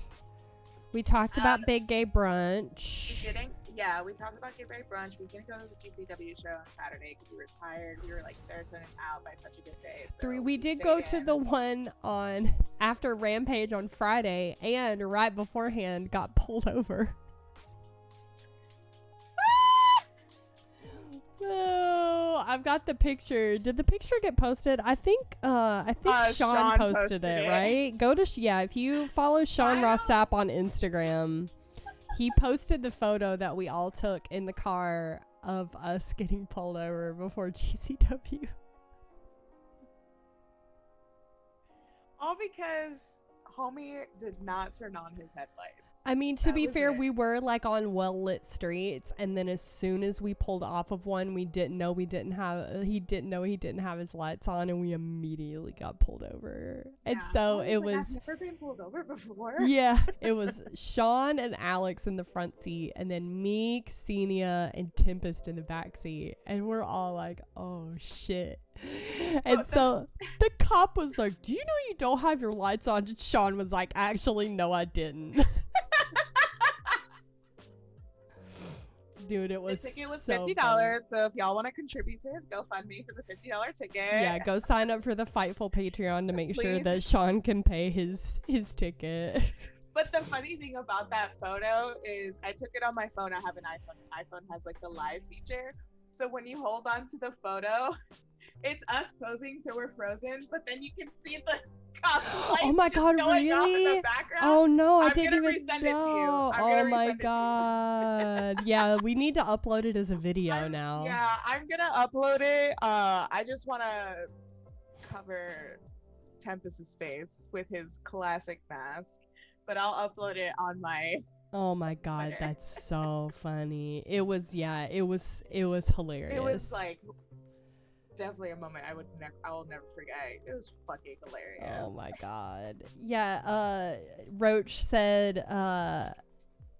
We talked about Big Gay Brunch. We didn't. Yeah, we talked about Gay Gay Brunch. We didn't go to the GCW show on Saturday because we were tired. We were like serotonin out by such a good day. So we did go to the one on after Rampage on Friday, and right beforehand got pulled over. Oh, I've got the picture. Did the picture get posted? I think Sean posted it, right? Go to if you follow Sean Rossap on Instagram, he posted the photo that we all took in the car of us getting pulled over before GCW. All because homie did not turn on his headlights. I mean, to be fair, we were like on well-lit streets, and then as soon as we pulled off of one, he didn't know he didn't have his lights on, and we immediately got pulled over. Yeah. And so it was I've never been pulled over before. Yeah, it was Sean and Alex in the front seat, and then me, Xenia, and Tempest in the back seat, and we're all like, oh shit. And so the cop was like, do you know you don't have your lights on? And Sean was like, actually, no, I didn't. Dude, it was the ticket was so $50, funny. so if y'all want to contribute to his GoFundMe for the $50 ticket. Yeah, go sign up for the Fightful Patreon to make sure that Sean can pay his ticket. But the funny thing about that photo is I took it on my phone. I have an iPhone. iPhone has like the live feature. So when you hold on to the photo, it's us posing so we're frozen, but then you can see the oh my god, really? Oh no, I didn't even know. Oh my god. Yeah, we need to upload it as a video now. Yeah, I'm gonna upload it. I just want to cover Tempest's face with his classic mask, but I'll upload it on my Oh my god, Twitter. That's so funny. It was hilarious. It was like definitely a moment I will never forget. It was fucking hilarious. Oh my god. Yeah, Roach said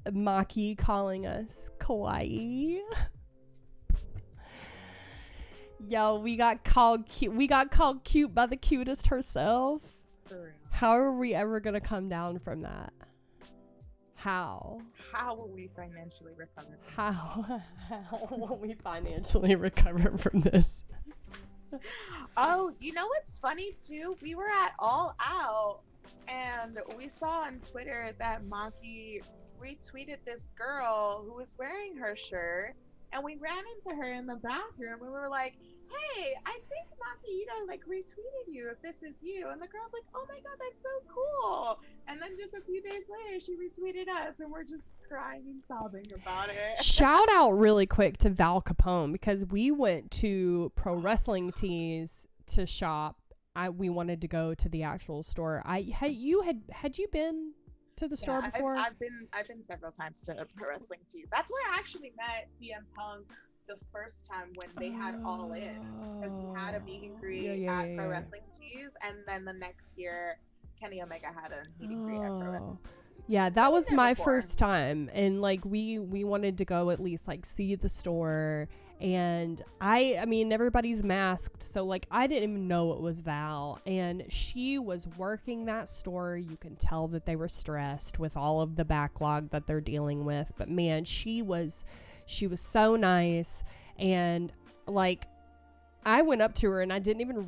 Maki calling us kawaii. Yo, we got called cute by the cutest herself. For real. How are we ever gonna come down from that? How will we financially recover from this? Oh, you know what's funny too? We were at All Out and we saw on Twitter that Maki retweeted this girl who was wearing her shirt, and we ran into her in the bathroom and we were like, hey, I think Maki like retweeted you if this is you. And the girl's like, oh my god, that's so cool. And then just a few days later she retweeted us and we're just crying and sobbing about it. Shout out really quick to Val Capone, because we went to Pro Wrestling Tees to shop, we wanted to go to the actual store. Had you been to the store before? I've been several times to Pro Wrestling Tees. That's where I actually met CM Punk the first time when they had All In, because he had a meet and greet at Pro Wrestling Tees, and then the next year Kenny Omega had a meet and greet at Pro Wrestling Tees. Yeah, that was my first time, and like we wanted to go at least like see the store. And I mean, everybody's masked, so like I didn't even know it was Val, and she was working that store. You can tell that they were stressed with all of the backlog that they're dealing with, but man, she was so nice. And like I went up to her and I didn't even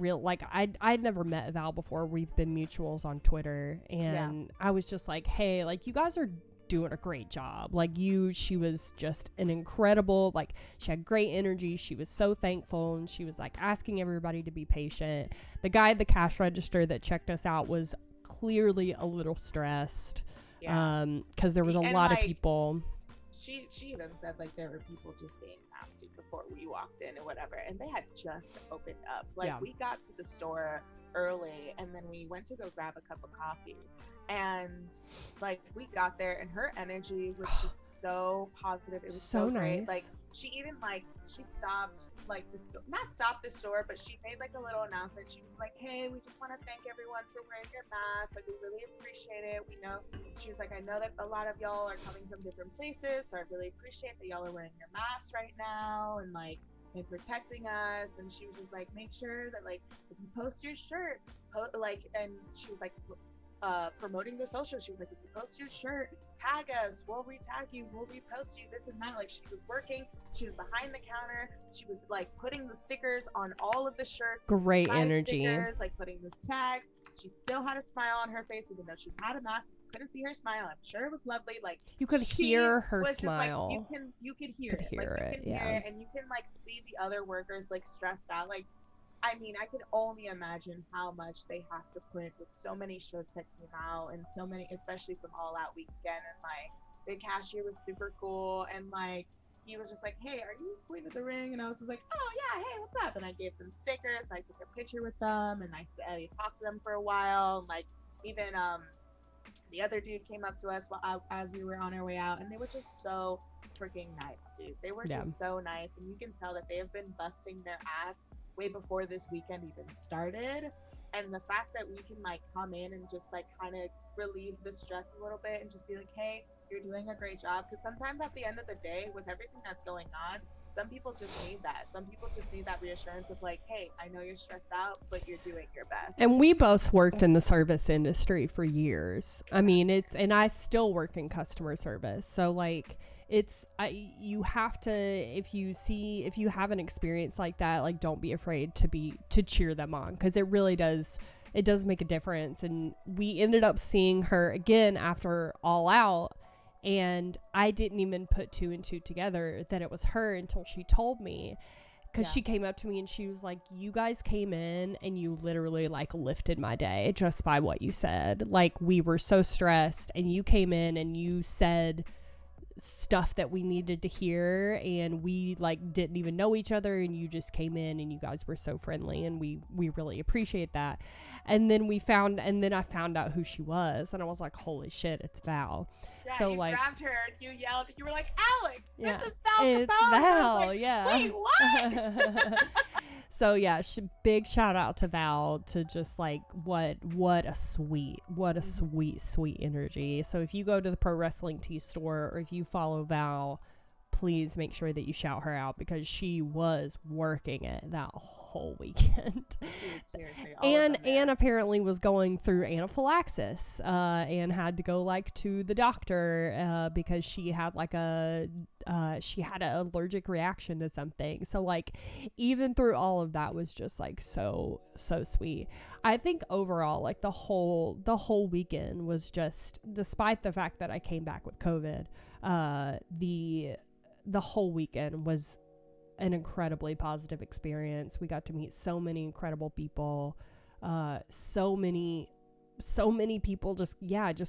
I'd never met Val before. We've been mutuals on Twitter, and I was just like, hey, like, you guys are doing a great job. Like, she was just an incredible, like, she had great energy. She was so thankful, and she was like asking everybody to be patient. The guy at the cash register that checked us out was clearly a little stressed, because there was a lot of people. She even said like there were people just being nasty before we walked in or whatever, and they had just opened up. Like, we got to the store early, and then we went to go grab a cup of coffee, and like we got there, and her energy was just so positive. It was so great. Nice. Like, she even she stopped like not stopped the store, but she made like a little announcement. She was like, hey, we just want to thank everyone for wearing your mask. Like, we really appreciate it. We know, she was like, I know that a lot of y'all are coming from different places, so I really appreciate that y'all are wearing your masks right now and like and protecting us. And she was just like, make sure that like if you post your shirt, and she was like promoting the social. She was like, if you post your shirt, tag us, we'll retag you, we'll repost you, this and that. Like, she was working, she was behind the counter, she was like putting the stickers on all of the shirts, great energy stickers, like putting the tags. She still had a smile on her face, even though she had a mask. You couldn't see her smile. I'm sure it was lovely. Like, you could hear her smile. Just, like, you could hear it. And you can like see the other workers like stressed out. Like, I mean, I can only imagine how much they have to print with so many shirts that came out, and so many, especially from All Out weekend. And like, the cashier was super cool, and like, he was just like, hey, are you Queen of the Ring? And I was just like, oh yeah, hey, what's up? And I gave them stickers, and I took a picture with them, and I talked to them for a while. And like, even the other dude came up to us as we were on our way out, and they were just so freaking nice, dude. They were just so nice, and you can tell that they have been busting their ass way before this weekend even started. And the fact that we can like come in and just like kind of relieve the stress a little bit and just be like, hey, you're doing a great job. Because sometimes at the end of the day, with everything that's going on, some people just need that. Some people just need that reassurance of like, hey, I know you're stressed out, but you're doing your best. And we both worked in the service industry for years. I mean, and I still work in customer service. So like, you have to, if you have an experience like that, like, don't be afraid to cheer them on, because it really does. It does make a difference. And we ended up seeing her again after All Out, and I didn't even put two and two together that it was her until she told me, because she came up to me and she was like, you guys came in and you literally like lifted my day just by what you said. Like, we were so stressed, and you came in and you said stuff that we needed to hear, and we like didn't even know each other, and you just came in and you guys were so friendly, and we really appreciate that. And then I found out who she was, and I was like, holy shit, it's Val. Yeah, so you like grabbed her and you yelled, you were like, Alex, yeah, this is Val. it's Val. Like, yeah. Wait, what? So yeah, big shout out to Val, to just like what a sweet energy. So if you go to the Pro Wrestling Tee store, or if you follow Val, please make sure that you shout her out, because she was working it that whole weekend. Dude, seriously, and apparently was going through anaphylaxis, and had to go like to the doctor, because she had like an allergic reaction to something. So like, even through all of that was just like so sweet. I think overall, like the whole weekend was just, despite the fact that I came back with COVID, the whole weekend was an incredibly positive experience. We got to meet so many incredible people. So many people just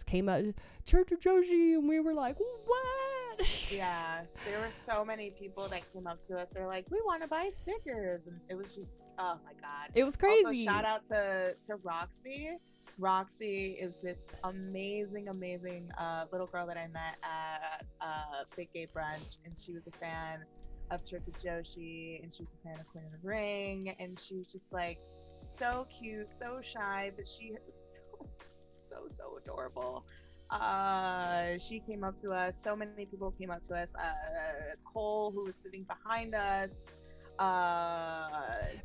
came out, Church of Joshi, and we were like, what? Yeah, there were so many people that came up to us. They're like, "We want to buy stickers," and it was just, oh my god, It was crazy. Also, shout out to Roxy. Roxy is this amazing little girl that I met at Big Gay Brunch, and she was a fan of Church of Joshi, and she was a fan of Queen of the Ring, and she was just like so cute, so shy, but she was so adorable. She came up to us. So many people came up to us. Cole, who was sitting behind us.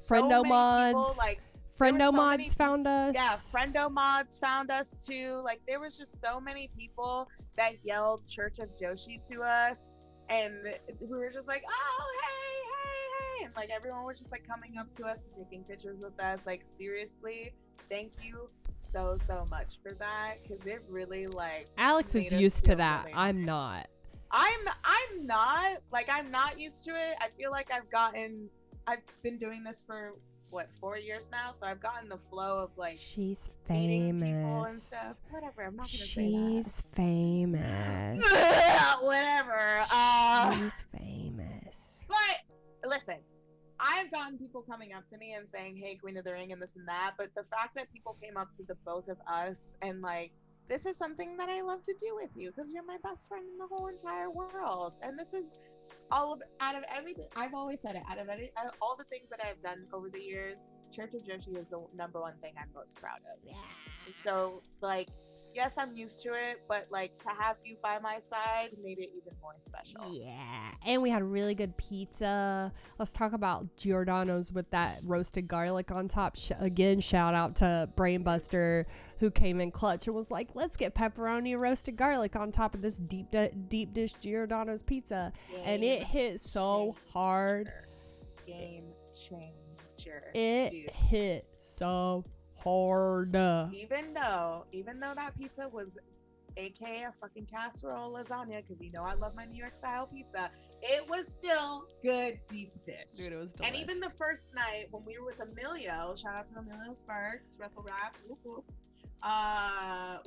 Friendo Mods. People, like, Friendo Mods found us. Yeah, Friendo Mods found us too. Like, there was just so many people that yelled Church of Joshi to us, and we were just like, oh, hey, and like everyone was just like coming up to us and taking pictures with us. Like, seriously, thank you so much for that, because it really, like, Alex is used to that. Really I'm not. I'm not used to it. I feel like I've been doing this for 4 years now, so I've gotten the flow of like she's meeting famous people and stuff. Whatever, I'm not gonna say that. She's famous. Whatever. She's famous. But listen, I've gotten people coming up to me and saying, "Hey, Queen of the Ring," and this and that. But the fact that people came up to the both of us and like, this is something that I love to do with you because you're my best friend in the whole entire world, and this is out of everything. I've always said it. Out of all the things that I've done over the years, Church of Joshi is the number one thing I'm most proud of. Yeah. So, like, yes, I'm used to it, but like, to have you by my side made it even more special. Yeah. And we had really good pizza. Let's talk about Giordano's with that roasted garlic on top. Again, shout out to Brainbuster, who came in clutch and was like, let's get pepperoni and roasted garlic on top of this deep dish Giordano's pizza. And it hit so hard. Game changer. It hit so hard. Even though that pizza was aka a fucking casserole lasagna, because you know I love my New York style pizza, it was still good deep dish. Dude, it was delicious. And even the first night when we were with Emilio, shout out to Emilio Sparks, Wrestle Rap,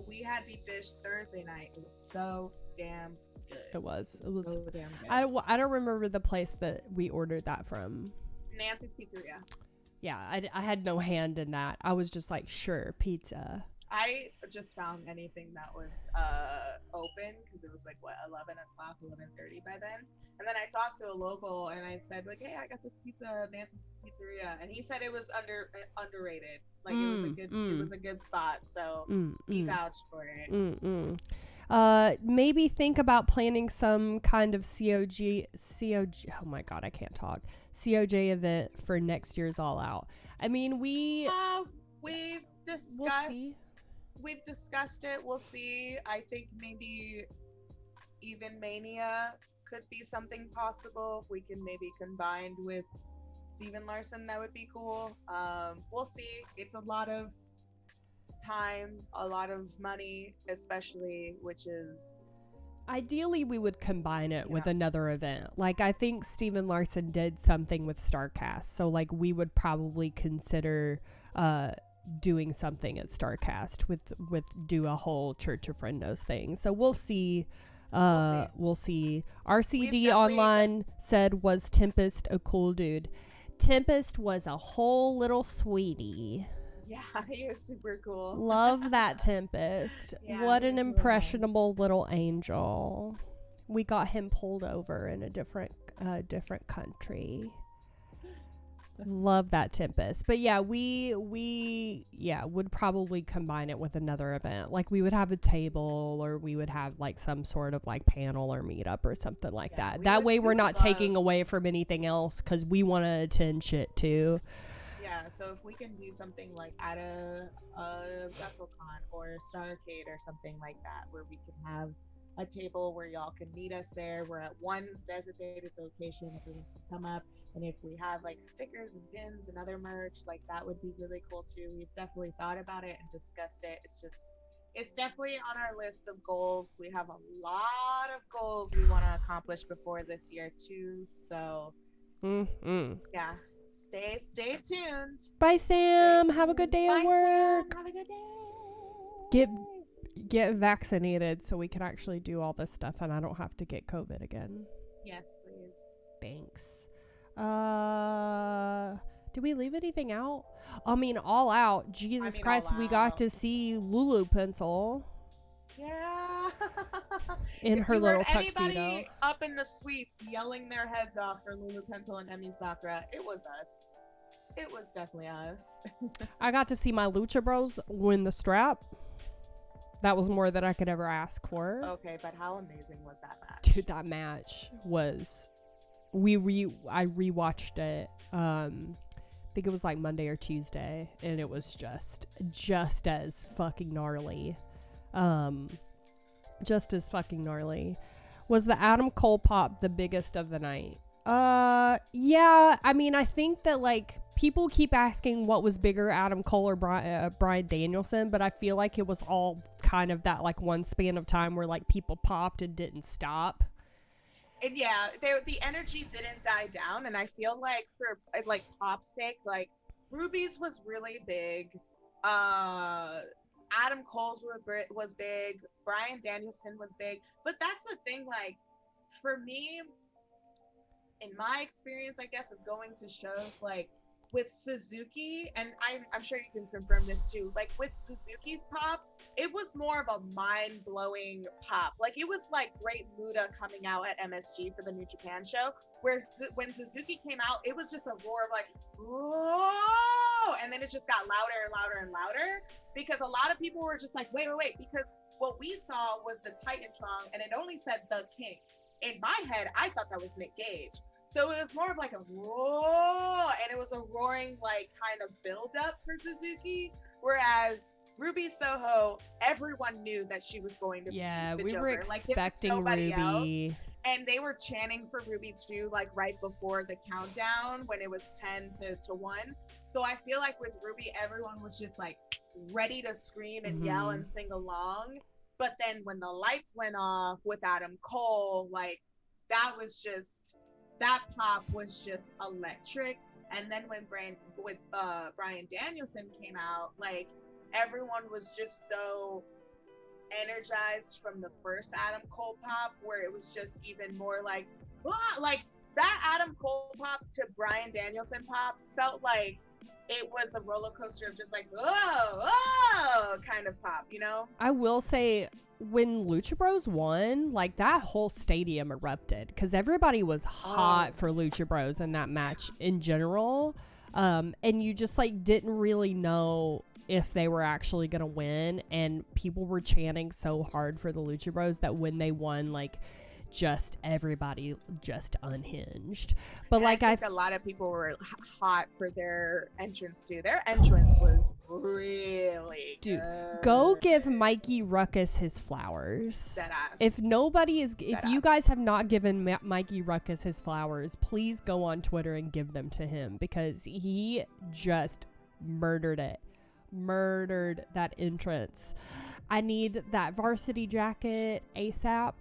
we had deep dish Thursday night. It was so damn good. It was so damn good. I don't remember the place that we ordered that from. Nancy's Pizzeria. Yeah, I had no hand in that. I was just like, sure, pizza. I just found anything that was open, because it was like, what, 11 o'clock, 11:30 by then. And then I talked to a local and I said, like, hey, I got this pizza, Nancy's Pizzeria, and he said it was underrated. Like, it was a good spot. So he vouched for it. Maybe think about planning some kind of COJ. Oh my god, I can't talk. COJ event for next year's All Out. I mean, we've discussed it. We'll see. I think maybe even Mania could be something possible if we can maybe combine with Steven Larson. That would be cool. We'll see. It's a lot of time, a lot of money, especially, which is ideally we would combine it with another event. Like, I think Steven Larson did something with StarCast, so like we would probably consider doing something at StarCast with do a whole Church of Friendos thing. So we'll see. We'll see. RCD online said, was Tempest a cool dude? Tempest was a whole little sweetie. Yeah, he was super cool. Love that Tempest. Yeah, what an impressionable really nice little angel. We got him pulled over in a different country. Love that Tempest. But yeah, we would probably combine it with another event. Like, we would have a table, or we would have like some sort of like panel or meetup or something like that. That way we're not taking away from anything else, because we want to attend shit too. Yeah, so if we can do something like at a WrestleCon or Starrcade or something like that, where we can have a table where y'all can meet us there. We're at one designated location. Everyone can come up, and if we have like stickers and pins and other merch, like, that would be really cool too. We've definitely thought about it and discussed it. It's definitely on our list of goals. We have a lot of goals we want to accomplish before this year too. So yeah. Stay tuned. Bye, Sam. Have a good day at work. Sam. Have a good day. get vaccinated so we can actually do all this stuff and I don't have to get COVID again. Yes, please. Thanks. Did we leave anything out? I mean, All Out. Jesus Christ, we got to see Lulu Pencil. Yeah. In her little tuxedo. Anybody up in the suites yelling their heads off for Lulu Pencil and Emi Sakura, it was us. It was definitely us. I got to see my Lucha Bros win the strap. That was more than I could ever ask for. Okay, but how amazing was that match? Dude, that match was... I rewatched it. I think it was like Monday or Tuesday, and it was just as fucking gnarly. Just as fucking gnarly. Was the Adam Cole pop the biggest of the night? Yeah. I mean, I think that like people keep asking what was bigger, Adam Cole or Bryan Danielson, but I feel like it was all kind of that like one span of time where like people popped and didn't stop. And yeah, the energy didn't die down, and I feel like for like pop's sake, like Ruby's was really big. Adam Cole's was big. Bryan Danielson was big. But that's the thing, like, for me, in my experience, I guess, of going to shows, like, with Suzuki, and I'm sure you can confirm this too, like, with Suzuki's pop, it was more of a mind-blowing pop. Like, it was like Great Muta coming out at MSG for the New Japan show, where when Suzuki came out, it was just a roar of like, whoa! And then it just got louder and louder and louder, because a lot of people were just like, wait, because what we saw was the Titantron, and it only said The King. In my head, I thought that was Nick Gage. So it was more of like a whoa, and it was a roaring, like, kind of build-up for Suzuki, whereas Ruby Soho, everyone knew that she was going to be the Joker. We were expecting Ruby. Else. And they were chanting for Ruby too, like right before the countdown when it was 10 to 1. So I feel like with Ruby, everyone was just like ready to scream and yell and sing along. But then when the lights went off with Adam Cole, like that pop was just electric. And then when Bryan Danielson came out, like everyone was just so energized from the first Adam Cole pop, where it was just even more like, ah! Like that Adam Cole pop to Bryan Danielson pop felt like it was a roller coaster of just like, oh, kind of pop, you know? I will say, when Lucha Bros won, like that whole stadium erupted because everybody was hot for Lucha Bros in that match in general. And you just like didn't really know if they were actually gonna win, and people were chanting so hard for the Lucha Bros that when they won, like just everybody just unhinged. But and like I think a lot of people were hot for their entrance too. Their entrance was really good. Go give Mikey Ruckus his flowers. Deadass. If you guys have not given Mikey Ruckus his flowers, please go on Twitter and give them to him, because he just murdered that entrance. I need that varsity jacket ASAP.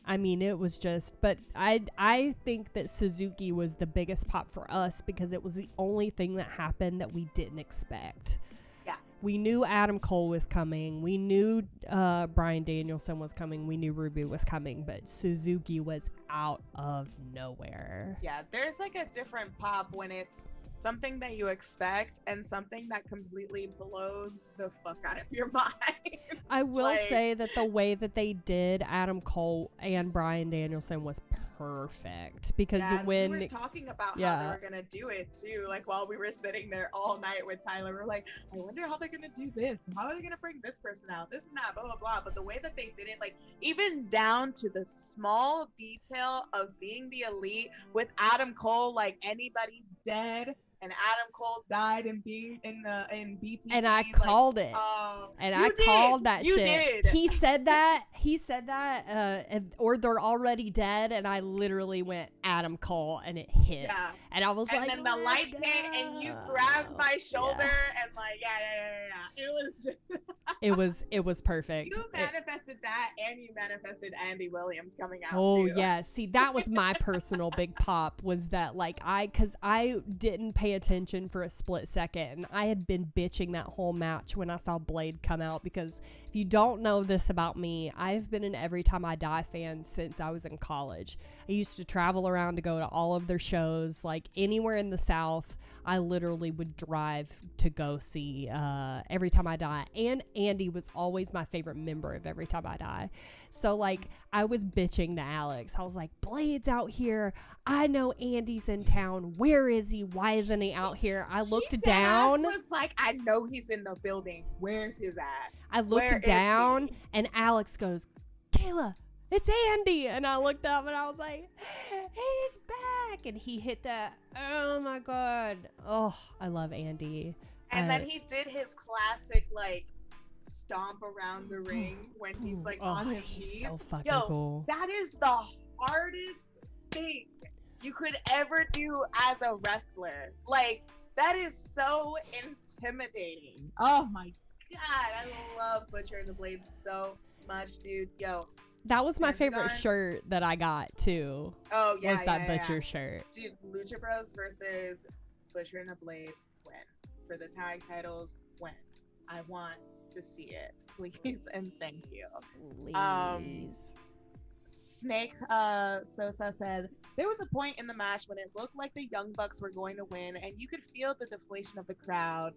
I mean, it was just, but I think that Suzuki was the biggest pop for us because it was the only thing that happened that we didn't expect. Yeah. We knew Adam Cole was coming. We knew Bryan Danielson was coming. We knew Ruby was coming, but Suzuki was out of nowhere. Yeah, there's like a different pop when it's something that you expect and something that completely blows the fuck out of your mind. I will say that the way that they did Adam Cole and Bryan Danielson was perfect, because when we were talking about how they were gonna do it too, like while we were sitting there all night with Tyler, we're like, I wonder how they're gonna do this, how are they gonna bring this person out, this and that, blah blah blah. But the way that they did it, like even down to the small detail of being the Elite with Adam Cole, like anybody dead, and Adam Cole died in BT. And I called it. And I called that shit. Did. He said that. Or they're already dead. And I literally went Adam Cole, and it hit. And I was like, and then the lights hit, and you grabbed my shoulder, and like, yeah. It was just It was perfect. you manifested that, and you manifested Andy Williams coming out. Oh too. yeah, see, that was my personal big pop, was that like because I didn't pay attention for a split second, and I had been bitching that whole match when I saw Blade come out, because if you don't know this about me, I've been an Every Time I Die fan since I was in college. I used to travel around to go to all of their shows, like anywhere in the South. I literally would drive to go see Every Time I Die. And Andy was always my favorite member of Every Time I Die. So, like, I was bitching to Alex. I was like, Blade's out here. I know Andy's in town. Where is he? Why isn't he out here? I looked down. Was like, I know he's in the building. Where's his ass? I looked down, and Alex goes, Kayla, it's Andy. And I looked up, and I was like, he's back. And he hit that. Oh my God. Oh, I love Andy. And then he did his classic, like, stomp around the ring when he's like on his knees. So fucking cool. That is the hardest thing you could ever do as a wrestler. Like, that is so intimidating. Oh my God. I love Butcher and the Blade so much, dude. Yo. That was my favorite shirt that I got too. Oh yeah, was that Butcher shirt. Dude, Lucha Bros versus Butcher and the Blade, when? For the tag titles, when? I want to see it, please and thank you. Please. Snake Sosa said there was a point in the match when it looked like the Young Bucks were going to win, and you could feel the deflation of the crowd.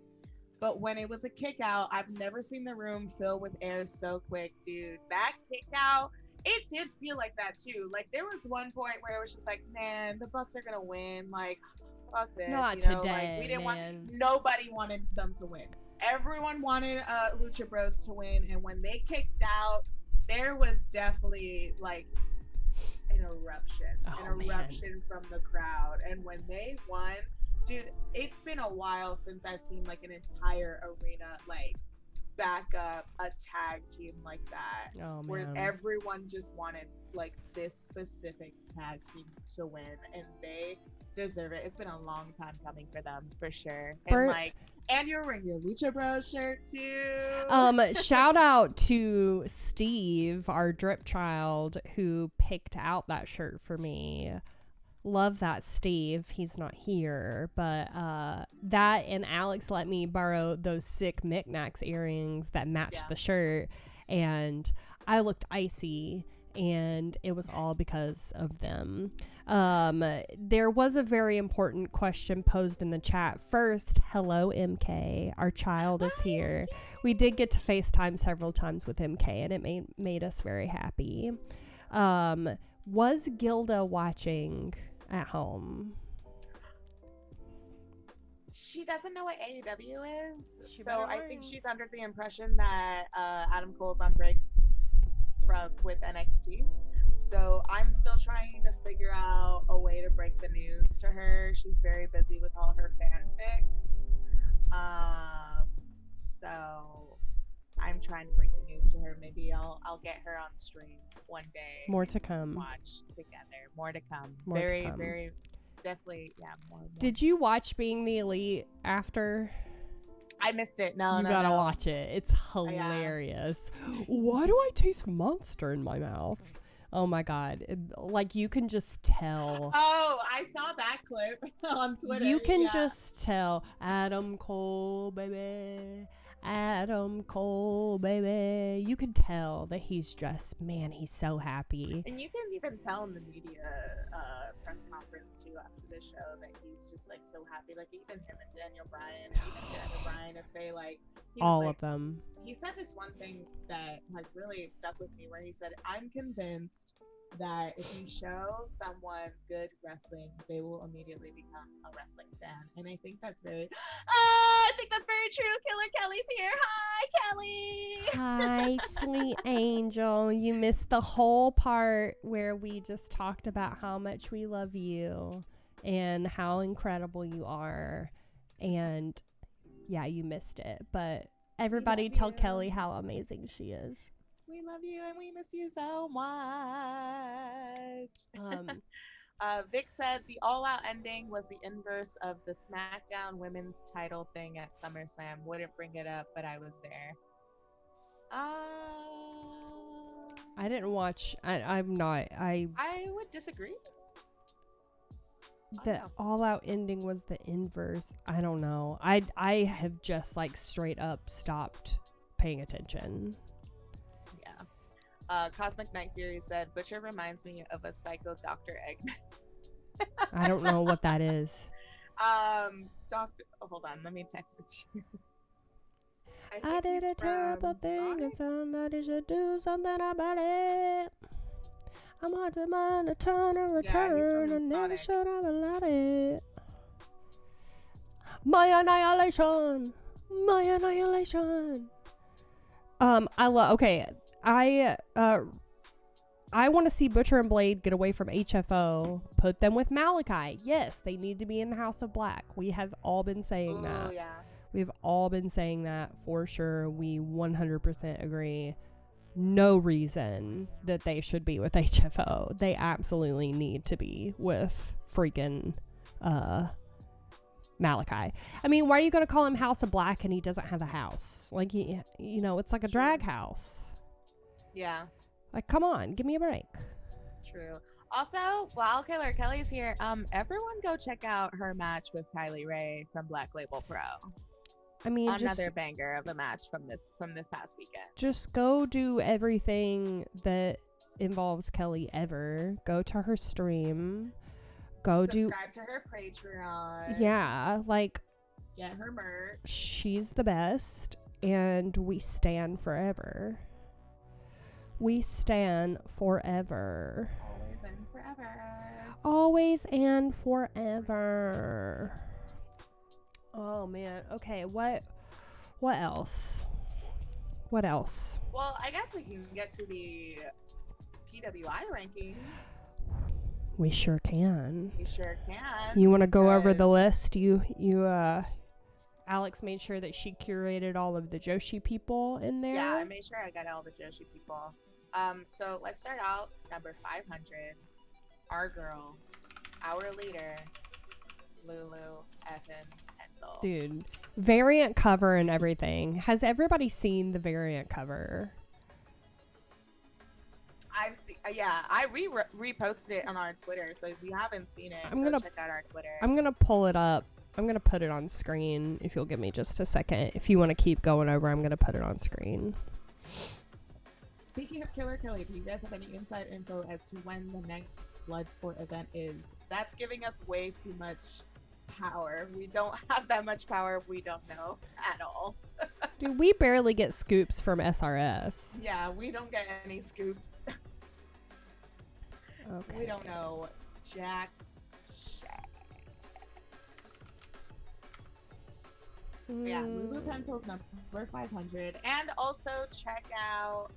But when it was a kick out, I've never seen the room fill with air so quick, dude. That kick out, it did feel like that too. Like, there was one point where it was just like, man, the Bucks are gonna win. Like, fuck this. Not you know? today, like, we didn't man. nobody wanted them to win. Everyone wanted Lucha Bros to win, and when they kicked out, there was definitely like an eruption from the crowd. And when they won, dude, it's been a while since I've seen like an entire arena like back up a tag team like that, where everyone just wanted like this specific tag team to win, and they deserve it. It's been a long time coming for them, for sure. And you're wearing your Lucha Bros shirt too. Shout out to Steve, our drip child, who picked out that shirt for me. Love that, Steve. He's not here, but that, and Alex let me borrow those sick Knickknacks earrings that matched the shirt, and I looked icy, and it was all because of them. There was a very important question posed in the chat. First, hello MK, our child is here. We did get to FaceTime several times with MK, and it made us very happy. Was Gilda watching at home? She doesn't know what AEW is, so I think she's under the impression that Adam Cole's on break with NXT. So I'm still trying to figure out a way to break the news to her. She's very busy with all her fanfics. So I'm trying to break the news to her. Maybe I'll get her on stream one day. More to come. Watch together. More to come. More very, to come. very, definitely, yeah. More. Did you watch Being the Elite after? I missed it. No, you gotta watch it. It's hilarious. Why do I taste Monster in my mouth? Oh my God. Like, you can just tell. Oh, I saw that clip on Twitter. You can just tell. Adam Cole, baby. Adam Cole, baby. You can tell that he's just, man, he's so happy. And you can even tell in the media press conference too after the show that he's just like so happy. Like, even him and Daniel Bryan to say like all of them. He said this one thing that like really stuck with me, where he said, "I'm convinced that if you show someone good wrestling, they will immediately become a wrestling fan." And I think that's very true. Killer Kelly's here. Hi, Kelly. Hi, sweet angel. You missed the whole part where we just talked about how much we love you and how incredible you are. And yeah, you missed it. But everybody tell Kelly how amazing she is. We love you and we miss you so much. Vic said the All Out ending was the inverse of the SmackDown Women's Title thing at SummerSlam. Wouldn't bring it up, but I was there. I didn't watch. I'm not. I would disagree. The All Out ending was the inverse. I don't know. I have just like straight up stopped paying attention. Yeah. Cosmic Night Fury said Butcher reminds me of a psycho Dr. Eggman. I don't know what that is. Hold on, let me text it to you. I did a terrible thing and somebody should do something about it. I'm hard to mind a turn or return and never should have allowed it. My annihilation. My annihilation. I want to see Butcher and Blade get away from HFO. Put them with Malachi. Yes, they need to be in the House of Black. We have all been saying that. Yeah. We've all been saying that for sure. We 100% agree. No reason that they should be with HFO. They absolutely need to be with freaking Malachi. I mean, why are you going to call him House of Black and he doesn't have a house? Like, it's like a drag house. Yeah. Like, come on, give me a break. True. Also, while Killer Kelly's here, everyone go check out her match with Kylie Ray from Black Label Pro. I mean, another banger of a match from this past weekend. Just go do everything involves Kelly ever. Go to her stream. Subscribe to her Patreon. Yeah, like get her merch. She's the best, and we stand forever. We stand forever. Always and forever. Always and forever. Oh man. Okay, what else? What else? Well, I guess we can get to the PWI rankings. We sure can. We sure can. You want to go over the list? Alex made sure that she curated all of the Joshi people in there. Yeah, I made sure I got all the Joshi people. So let's start out number 500. Our girl, our leader, Lulu effin Pencil. Dude, variant cover and everything. Has everybody seen the variant cover? I've seen, I reposted it on our Twitter, so if you haven't seen it, go check out our Twitter. I'm gonna pull it up. I'm gonna put it on screen if you'll give me just a second. If you want to keep going over, I'm gonna put it on screen. Speaking of Killer Kelly, do you guys have any inside info as to when the next Bloodsport event is? That's giving us way too much power. We don't have that much power. We don't know at all. Dude, we barely get scoops from SRS. Yeah, we don't get any scoops. Okay. We don't know jack shit. Yeah, Lulu Pencil's number 500. And also check out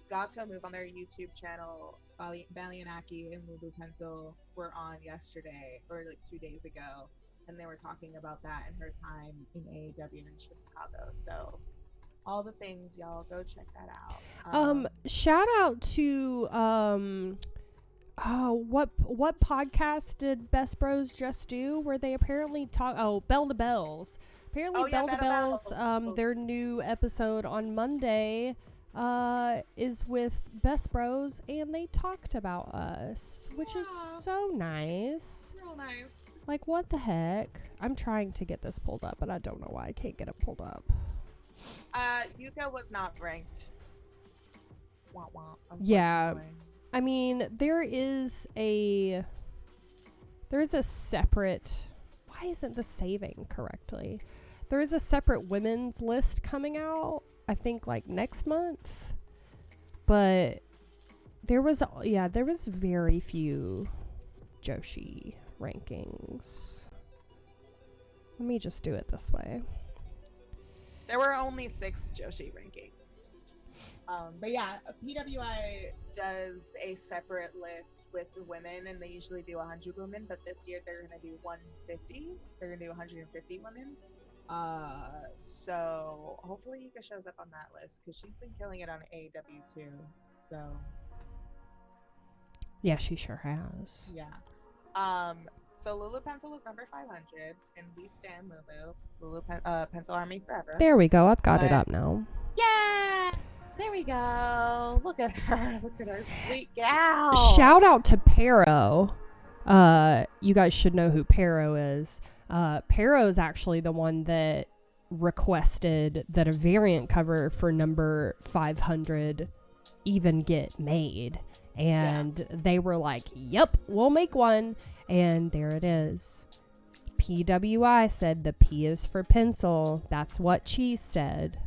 Gato Move on their YouTube channel. Valianaki and Lulu Pencil were on yesterday, or like 2 days ago, and they were talking about that and her time in AEW in Chicago. So all the things, y'all, go check that out. Shout out to what podcast did Best Bros just do where they apparently talk Bell to Bells. Apparently Bell to Bells, their new episode on Monday is with Best Bros, and they talked about us, which is so nice. Real nice. Like, what the heck? I'm trying to get this pulled up, but I don't know why I can't get it pulled up. Yuka was not ranked. Yeah. I mean, there is a separate... Why isn't this saving correctly? There is a separate women's list coming out, I think, like, next month. But there was very few Joshi rankings. Let me just do it this way. There were only 6 Joshi rankings. But yeah, PWI does a separate list with the women, and they usually do 100 women, but this year they're going to do 150. They're going to do 150 women. So hopefully Yuka shows up on that list, because she's been killing it on AEW too. So Yeah, she sure has. Yeah. So Lulu Pencil was number 500, and we stand Lulu Pencil Army forever. There we go. I've got it up now. Yeah, there we go. Look at her. Look at her sweet gal. Shout out to Pero. You guys should know who Pero is. Pero is actually the one that requested that a variant cover for number 500 even get made. And they were like, yep, we'll make one. And there it is. PWI said the P is for pencil. That's what Cheese said.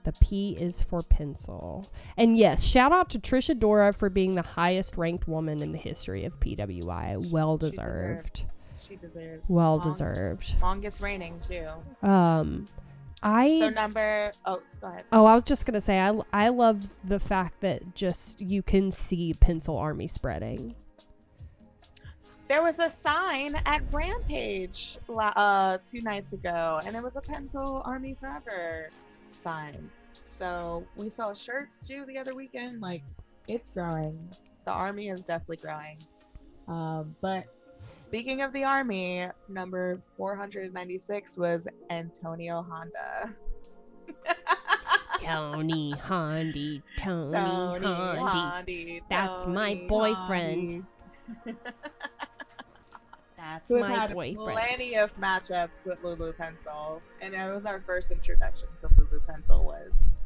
The P is for pencil. And yes, shout out to Trisha Dora for being the highest ranked woman in the history of PWI. Well deserved. She deserves. Well deserved. Longest reigning too. So number. Oh, go ahead. Oh, I was just gonna say I love the fact that just you can see Pencil Army spreading. There was a sign at Rampage 2 nights ago, and it was a Pencil Army Forever sign. So we saw shirts too the other weekend. Like, it's growing. The army is definitely growing. But speaking of the army, number 496 was Antonio Honda. Tony Hondy. That's my boyfriend. That's Who's my had boyfriend. Plenty of matchups with Lulu Pencil, and it was our first introduction to Lulu Pencil. Was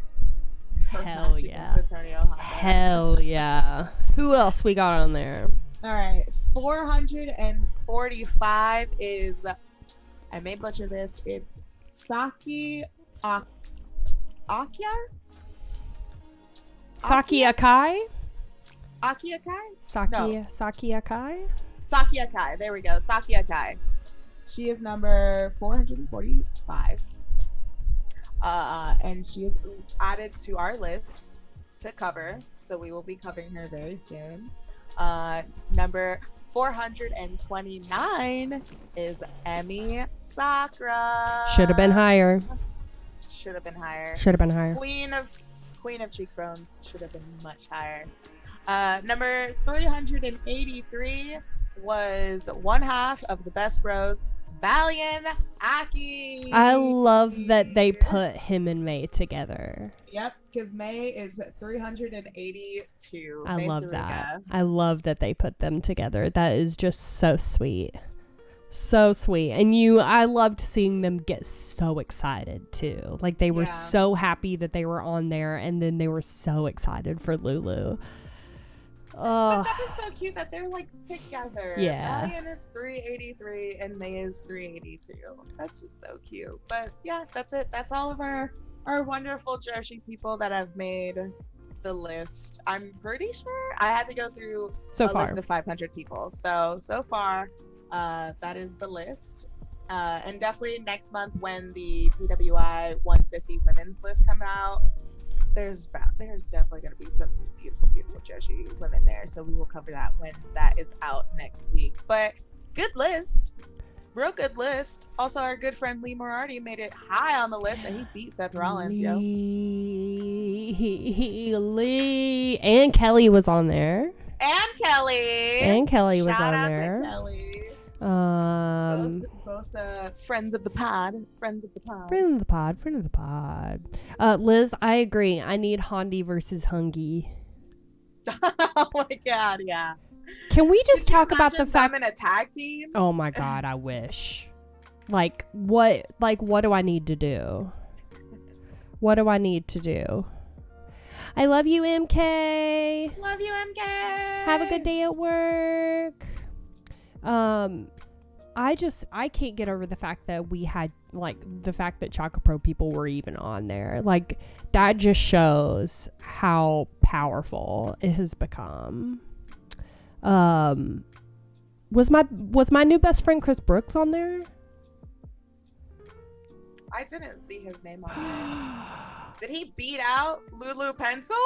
hell yeah, Antonio Honda. Hell yeah. Who else we got on there? All right, 445 is, I may butcher this. It's Saki Akia. Saki Akai. Aki Akai? Saki Akai? Saki Akai. There we go. Saki Akai. She is number 445. And she is added to our list to cover. So we will be covering her very soon. Number 429 is Emi Sakura. Should have been higher. Queen of cheekbones should have been much higher. Number 383 was one half of the Best Bros, Valiant Aki. I love that they put him and May together. Yep, because May is 382. I May love Saruga. that. I love that they put them together. That is just so sweet. So sweet. And I loved seeing them get so excited too. Like they were so happy that they were on there, and then they were so excited for Lulu. But that is so cute that they're like together. Yeah. Valiant is 383 and May is 382. That's just so cute. But yeah, that's it. That's all of our wonderful Joshi people that have made the list. I'm pretty sure I had to go through list of 500 people. So far, that is the list. And definitely next month when the PWI 150 women's list come out, there's definitely going to be some beautiful Joshi women there. So we will cover that when that is out next week. But good list. Real good list. Also, our good friend Lee Moriarty made it high on the list, and he beat Seth Rollins, Lee. And Kelly was on there. And Kelly was on there. To Kelly. Both friends of the pod. Friend of the pod. Liz, I agree. I need Hondi versus Hungy. Oh my god, yeah. Can we just talk about the fact I'm in a tag team? Oh my god, I wish. What do I need to do? What do I need to do? I love you, MK. Love you, MK. Have a good day at work. I can't get over the fact that we had the fact that Chaka Pro people were even on there. Like, that just shows how powerful it has become. Was my new best friend Chris Brooks on there? I didn't see his name on there. Did he beat out Lulu Pencil?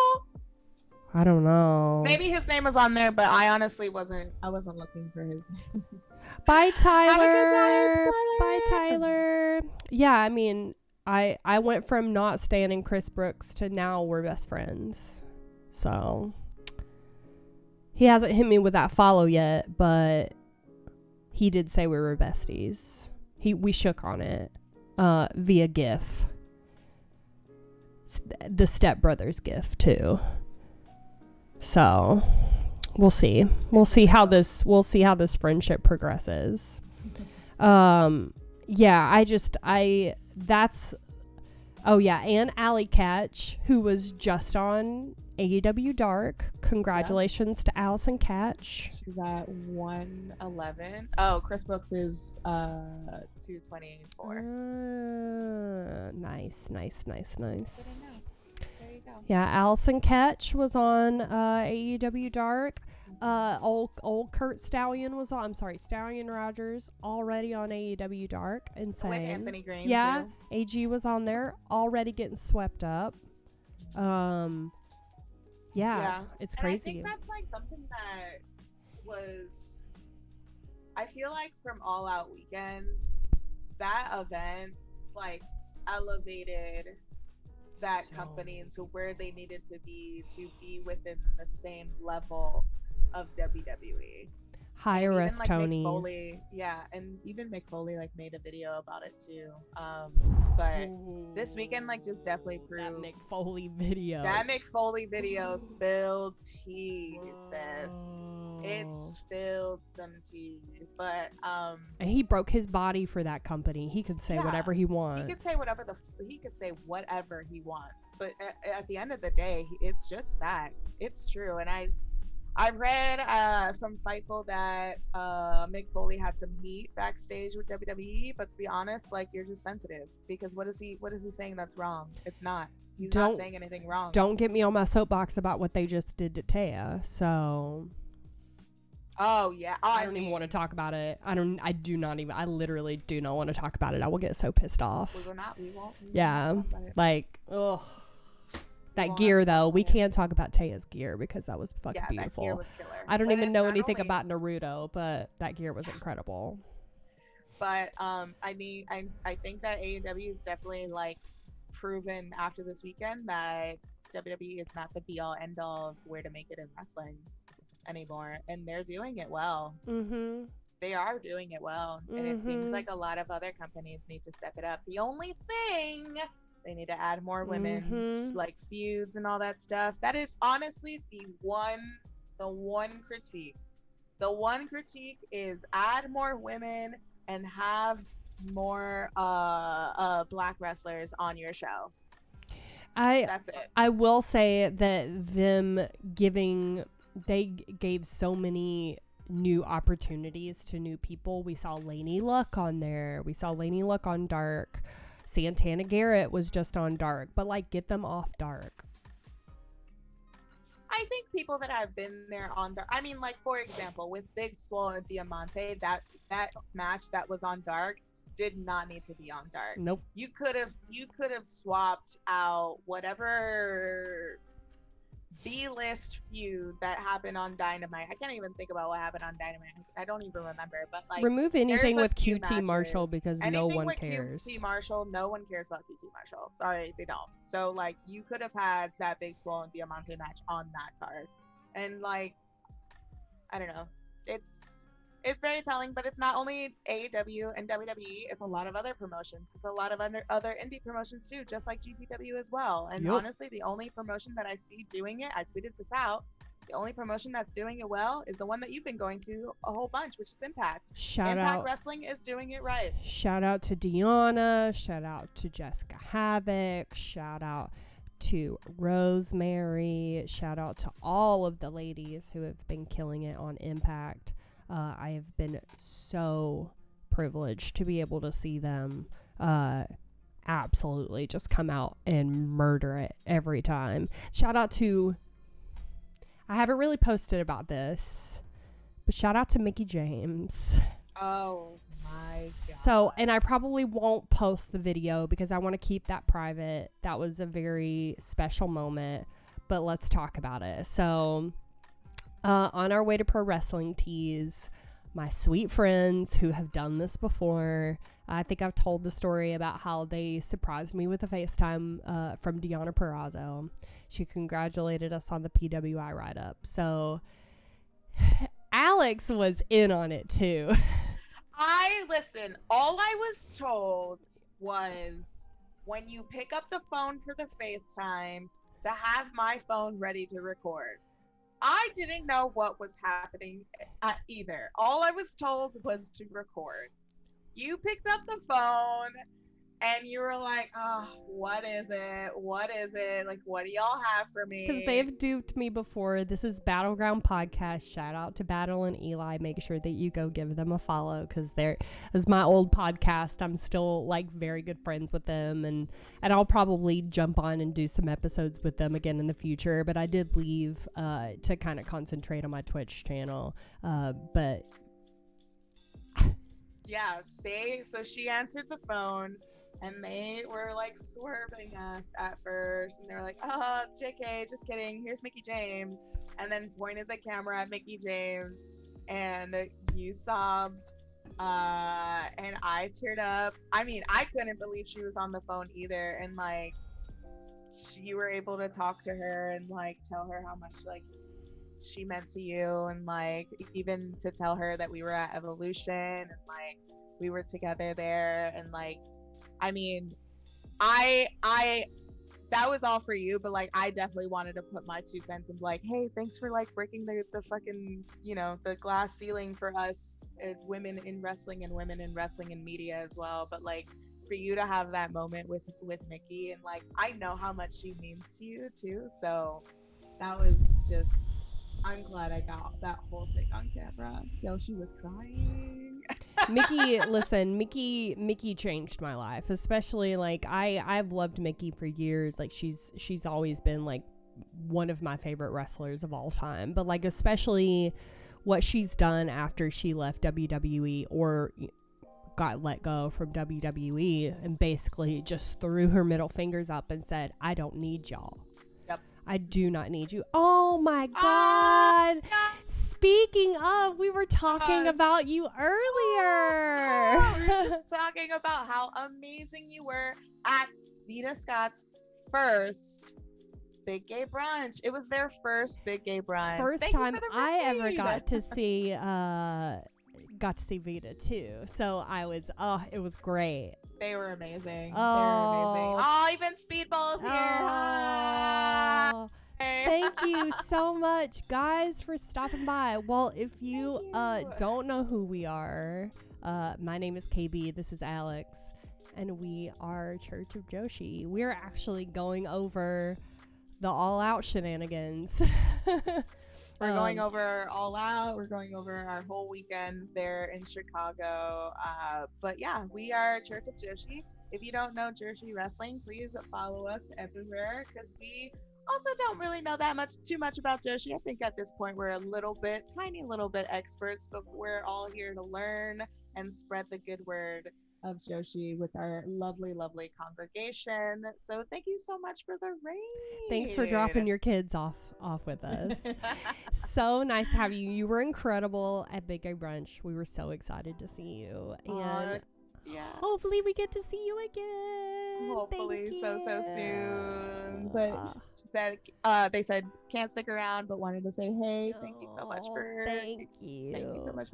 I don't know. Maybe his name was on there, but I honestly wasn't looking for his name. Bye, Tyler. Have a good time, Tyler. Bye, Tyler. Yeah, I mean, I went from not standing Chris Brooks to now we're best friends. So, He hasn't hit me with that follow yet, but he did say we were besties. We shook on it via GIF. The Step Brothers GIF too. So we'll see. We'll see how this friendship progresses. Yeah, and Allie Catch, who was just on AEW Dark. Congratulations to Allison Catch. She's at 111. Oh, Chris Brooks is 224. Nice. There you go. Yeah, Allison Catch was on AEW Dark. Old Kurt Stallion was on. I'm sorry, Stallion Rogers already on AEW Dark. Insane. With Anthony Green, yeah, too. AG was on there already getting swept up. Yeah, it's crazy. And I think that's like something that was, I feel like from All Out Weekend, that event like elevated that company into where they needed to be within the same level of WWE. Hire us, like Tony. Mick Foley, and even Mick Foley like made a video about it too. But this weekend like just definitely proved that Mick Foley video. That Mick Foley video spilled tea, sis. It spilled some tea. But and he broke his body for that company. He could say whatever he wants. He could say whatever he wants. But at the end of the day, it's just facts. It's true. And I read from Fightful that Mick Foley had some heat backstage with WWE, but to be honest, like, you're just sensitive because what is he saying that's wrong? It's not. He's not saying anything wrong. Don't get me on my soapbox about what they just did to Taya. So. Oh yeah. I don't even want to talk about it. I literally do not want to talk about it. I will get so pissed off. We won't. Yeah. Like, ugh. That gear, though, we can't talk about Taya's gear because that was fucking beautiful. That gear was killer. I don't even know anything about Naruto, but that gear was incredible. But I think that AEW is definitely like proven after this weekend that WWE is not the be all end all of where to make it in wrestling anymore, and they're doing it well. Mm-hmm. They are doing it well, and it seems like a lot of other companies need to step it up. The only thing. They need to add more women's like feuds and all that stuff. That is honestly the one critique. The one critique is add more women and have more black wrestlers on your show. That's it. I will say that they gave so many new opportunities to new people. We saw Lainey Luck on there. We saw Lainey Luck on Dark. Santana Garrett was just on Dark, but like, get them off Dark. I think people that have been there on Dark, I mean, like, for example, with Big Swole and Diamante, that match that was on Dark did not need to be on Dark. Nope. You could have swapped out whatever B-list feud that happened on Dynamite. I can't even think about what happened on Dynamite. I don't even remember. But like, remove anything with QT Marshall because no one cares. QT Marshall, no one cares about QT Marshall. Sorry, they don't. So like, you could have had that Big Swole and Diamante match on that card, and like, I don't know. It's very telling, but it's not only AEW and WWE. It's a lot of other promotions. It's a lot of other indie promotions too, just like GCW as well. And honestly, the only promotion that I see doing it, I tweeted this out, the only promotion that's doing it well is the one that you've been going to a whole bunch, which is Impact. Impact Wrestling is doing it right. Shout out to Deanna. Shout out to Jessica Havoc. Shout out to Rosemary. Shout out to all of the ladies who have been killing it on Impact. I have been so privileged to be able to see them absolutely just come out and murder it every time. Shout out to, I haven't really posted about this, but shout out to Mickie James. Oh my God. So, and I probably won't post the video because I want to keep that private. That was a very special moment, but let's talk about it. So, on our way to Pro Wrestling Tees, my sweet friends who have done this before, I think I've told the story about how they surprised me with a FaceTime from Deanna Purrazzo. She congratulated us on the PWI write-up. So Alex was in on it too. Listen, all I was told was when you pick up the phone for the FaceTime to have my phone ready to record. I didn't know what was happening either. All I was told was to record. You picked up the phone and you were like, oh, what is it? What is it? Like, what do y'all have for me? Because they've duped me before. This is Battleground Podcast. Shout out to Battle and Eli. Make sure that you go give them a follow because this is my old podcast. I'm still like very good friends with them, and I'll probably jump on and do some episodes with them again in the future. But I did leave to kind of concentrate on my Twitch channel. But yeah, so she answered the phone. And they were like swerving us at first. And they were like, oh, JK, just kidding. Here's Mickey James. And then pointed the camera at Mickey James. And you sobbed. And I teared up. I mean, I couldn't believe she was on the phone either. And like, you were able to talk to her and like tell her how much like she meant to you. And like, even to tell her that we were at Evolution and like we were together there. And like, I mean, that was all for you, but like, I definitely wanted to put my 2 cents and be like, hey, thanks for like breaking the fucking, you know, the glass ceiling for us women in wrestling and women in wrestling and media as well. But like, for you to have that moment with Mickey, and like, I know how much she means to you too. So that was just, I'm glad I got that whole thing on camera. Yo, she was crying. Mickey, listen, Mickey changed my life, especially like I've loved Mickey for years. Like she's always been like one of my favorite wrestlers of all time, but like especially what she's done after she left WWE or got let go from WWE and basically just threw her middle fingers up and said, I don't need y'all. Yep. I do not need you. Oh my God. Speaking of, we were talking about you earlier. We were just talking about how amazing you were at Vita Scott's first big gay brunch. It was their first big gay brunch. First time I ever got to see Vita too. So I was, it was great. They were amazing. Oh. They were amazing. Oh, even Speedball's here. Oh. Thank you so much, guys, for stopping by. Well, if you don't know who we are, my name is KB. This is Alex, and we are Church of Joshi. We're actually going over the All Out shenanigans. We're going over All Out. We're going over our whole weekend there in Chicago. But yeah, we are Church of Joshi. If you don't know Joshi Wrestling, please follow us everywhere because we also don't really know too much about Joshi. I think at this point we're tiny little bit experts, but we're all here to learn and spread the good word of Joshi with our lovely, lovely congregation. So thank you so much for the raid. Thanks for dropping your kids off with us. So nice to have you. You were incredible at Big Gay Brunch. We were so excited to see you. And yeah, hopefully we get to see you again. Hopefully so soon. But they said can't stick around, but wanted to say, hey, thank you so much for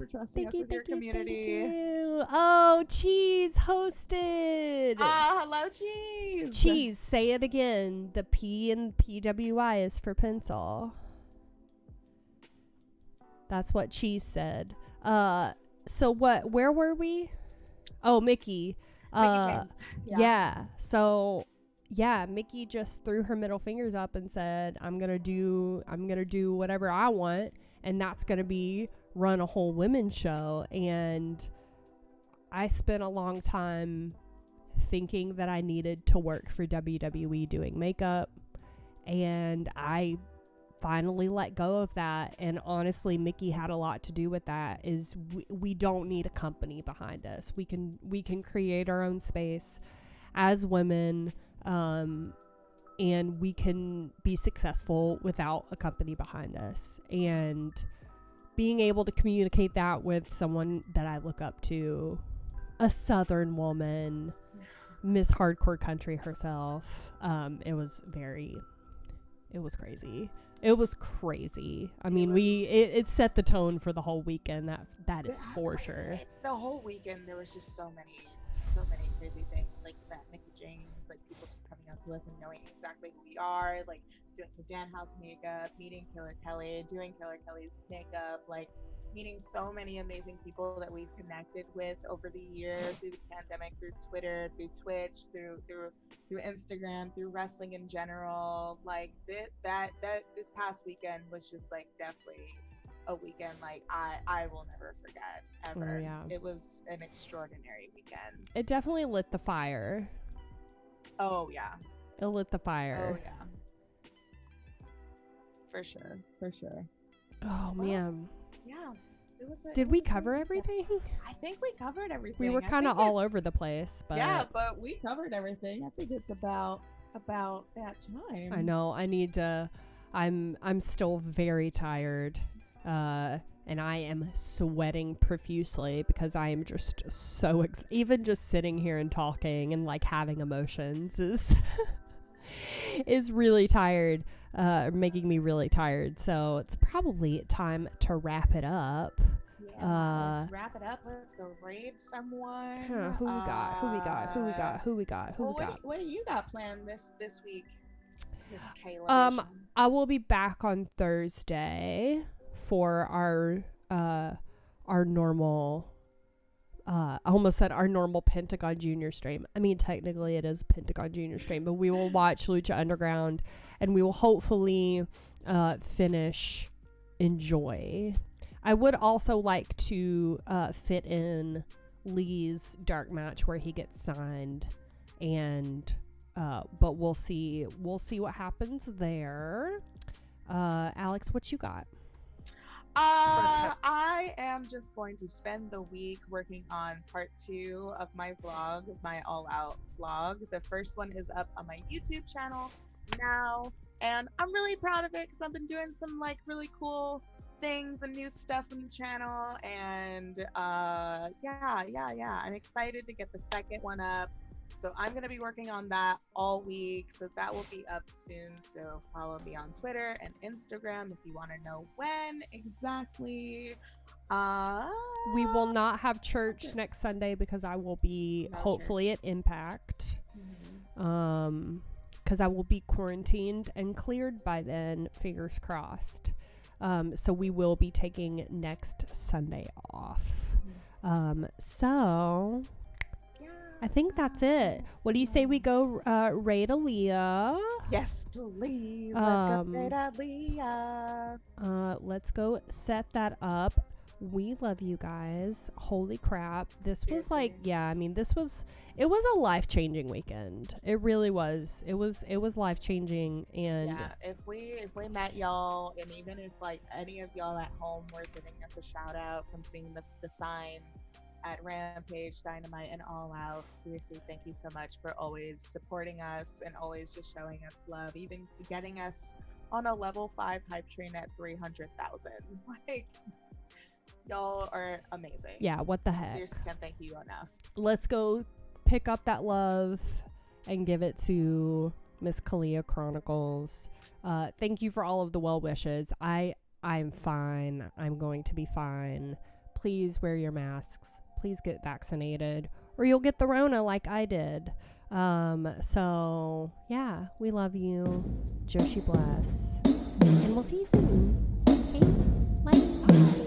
trusting us with your community. Thank you. Oh, Cheese hosted. Hello, Cheese. Cheese, say it again. The P in PWI is for pencil. That's what Cheese said. So where were we? Oh, Mickey. Mickey James. Yeah. So yeah, Mickey just threw her middle fingers up and said, I'm gonna do whatever I want, and that's gonna be run a whole women's show. And I spent a long time thinking that I needed to work for WWE doing makeup, and I finally let go of that. And honestly, Mickey had a lot to do with that. Is we don't need a company behind us. We can create our own space as women, and we can be successful without a company behind us. And being able to communicate that with someone that I look up to, a Southern woman, Miss Hardcore Country herself, it was crazy. It was crazy. I mean, it set the tone for the whole weekend. That is for sure. The whole weekend there was just so many crazy things, like that Mickey James, like people just coming out to us and knowing exactly who we are, like doing the Dan House makeup, meeting Killer Kelly, doing Killer Kelly's makeup, like meeting so many amazing people that we've connected with over the years through the pandemic, through Twitter, through Twitch, through Instagram, through wrestling in general. Like that this past weekend was just like definitely a weekend like I will never forget ever. Oh, yeah. It was an extraordinary weekend. It definitely lit the fire. Oh yeah. It lit the fire. Oh yeah. For sure. Oh man. Yeah. Did we cover everything? I think we covered everything. We were kind of all over the place, but yeah, but we covered everything. I think it's about that time. I know. I need to. I'm still very tired, and I am sweating profusely because I am just so even just sitting here and talking and like having emotions is is really tired. Making me really tired, so it's probably time to wrap it up. Yeah, let's wrap it up. Let's go raid someone. Who we got? What do you got planned this week, Miss Kayla? I will be back on Thursday for our normal. I almost said our normal Pentagon Junior stream. I mean, technically it is Pentagon Junior stream, but we will watch Lucha Underground, and we will hopefully finish Enjoy. I would also like to fit in Lee's dark match where he gets signed, and but we'll see what happens there. Alex, what you got? I am just going to spend the week working on part 2 of my vlog, my All Out vlog. The first one is up on my YouTube channel now, and I'm really proud of it because I've been doing some like really cool things and new stuff on the channel, and yeah, I'm excited to get the second one up. So I'm going to be working on that all week. So that will be up soon. So follow me on Twitter and Instagram if you want to know when exactly. We will not have church next Sunday because I will be hopefully at Impact. Because I will be quarantined and cleared by then, fingers crossed. So we will be taking next Sunday off. So I think that's it. What do you say we go raid Aaliyah? Yes, please. Let's go raid Aaliyah. Let's go set that up. We love you guys. Holy crap. This was like, it was a life-changing weekend. It really was. It was life-changing. And yeah, if we met y'all, and even if like any of y'all at home were giving us a shout out from seeing the sign at Rampage, Dynamite, and All Out, seriously, thank you so much for always supporting us and always just showing us love, even getting us on a level 5 hype train at 300,000. Like, y'all are amazing. Yeah, what the heck? Seriously, can't thank you enough. Let's go pick up that love and give it to Miss Kalia Chronicles. Thank you for all of the well wishes. I'm fine. I'm going to be fine. Please wear your masks. Please get vaccinated, or you'll get the Rona like I did. So yeah, we love you. Joshi bless. And we'll see you soon. Okay? Bye.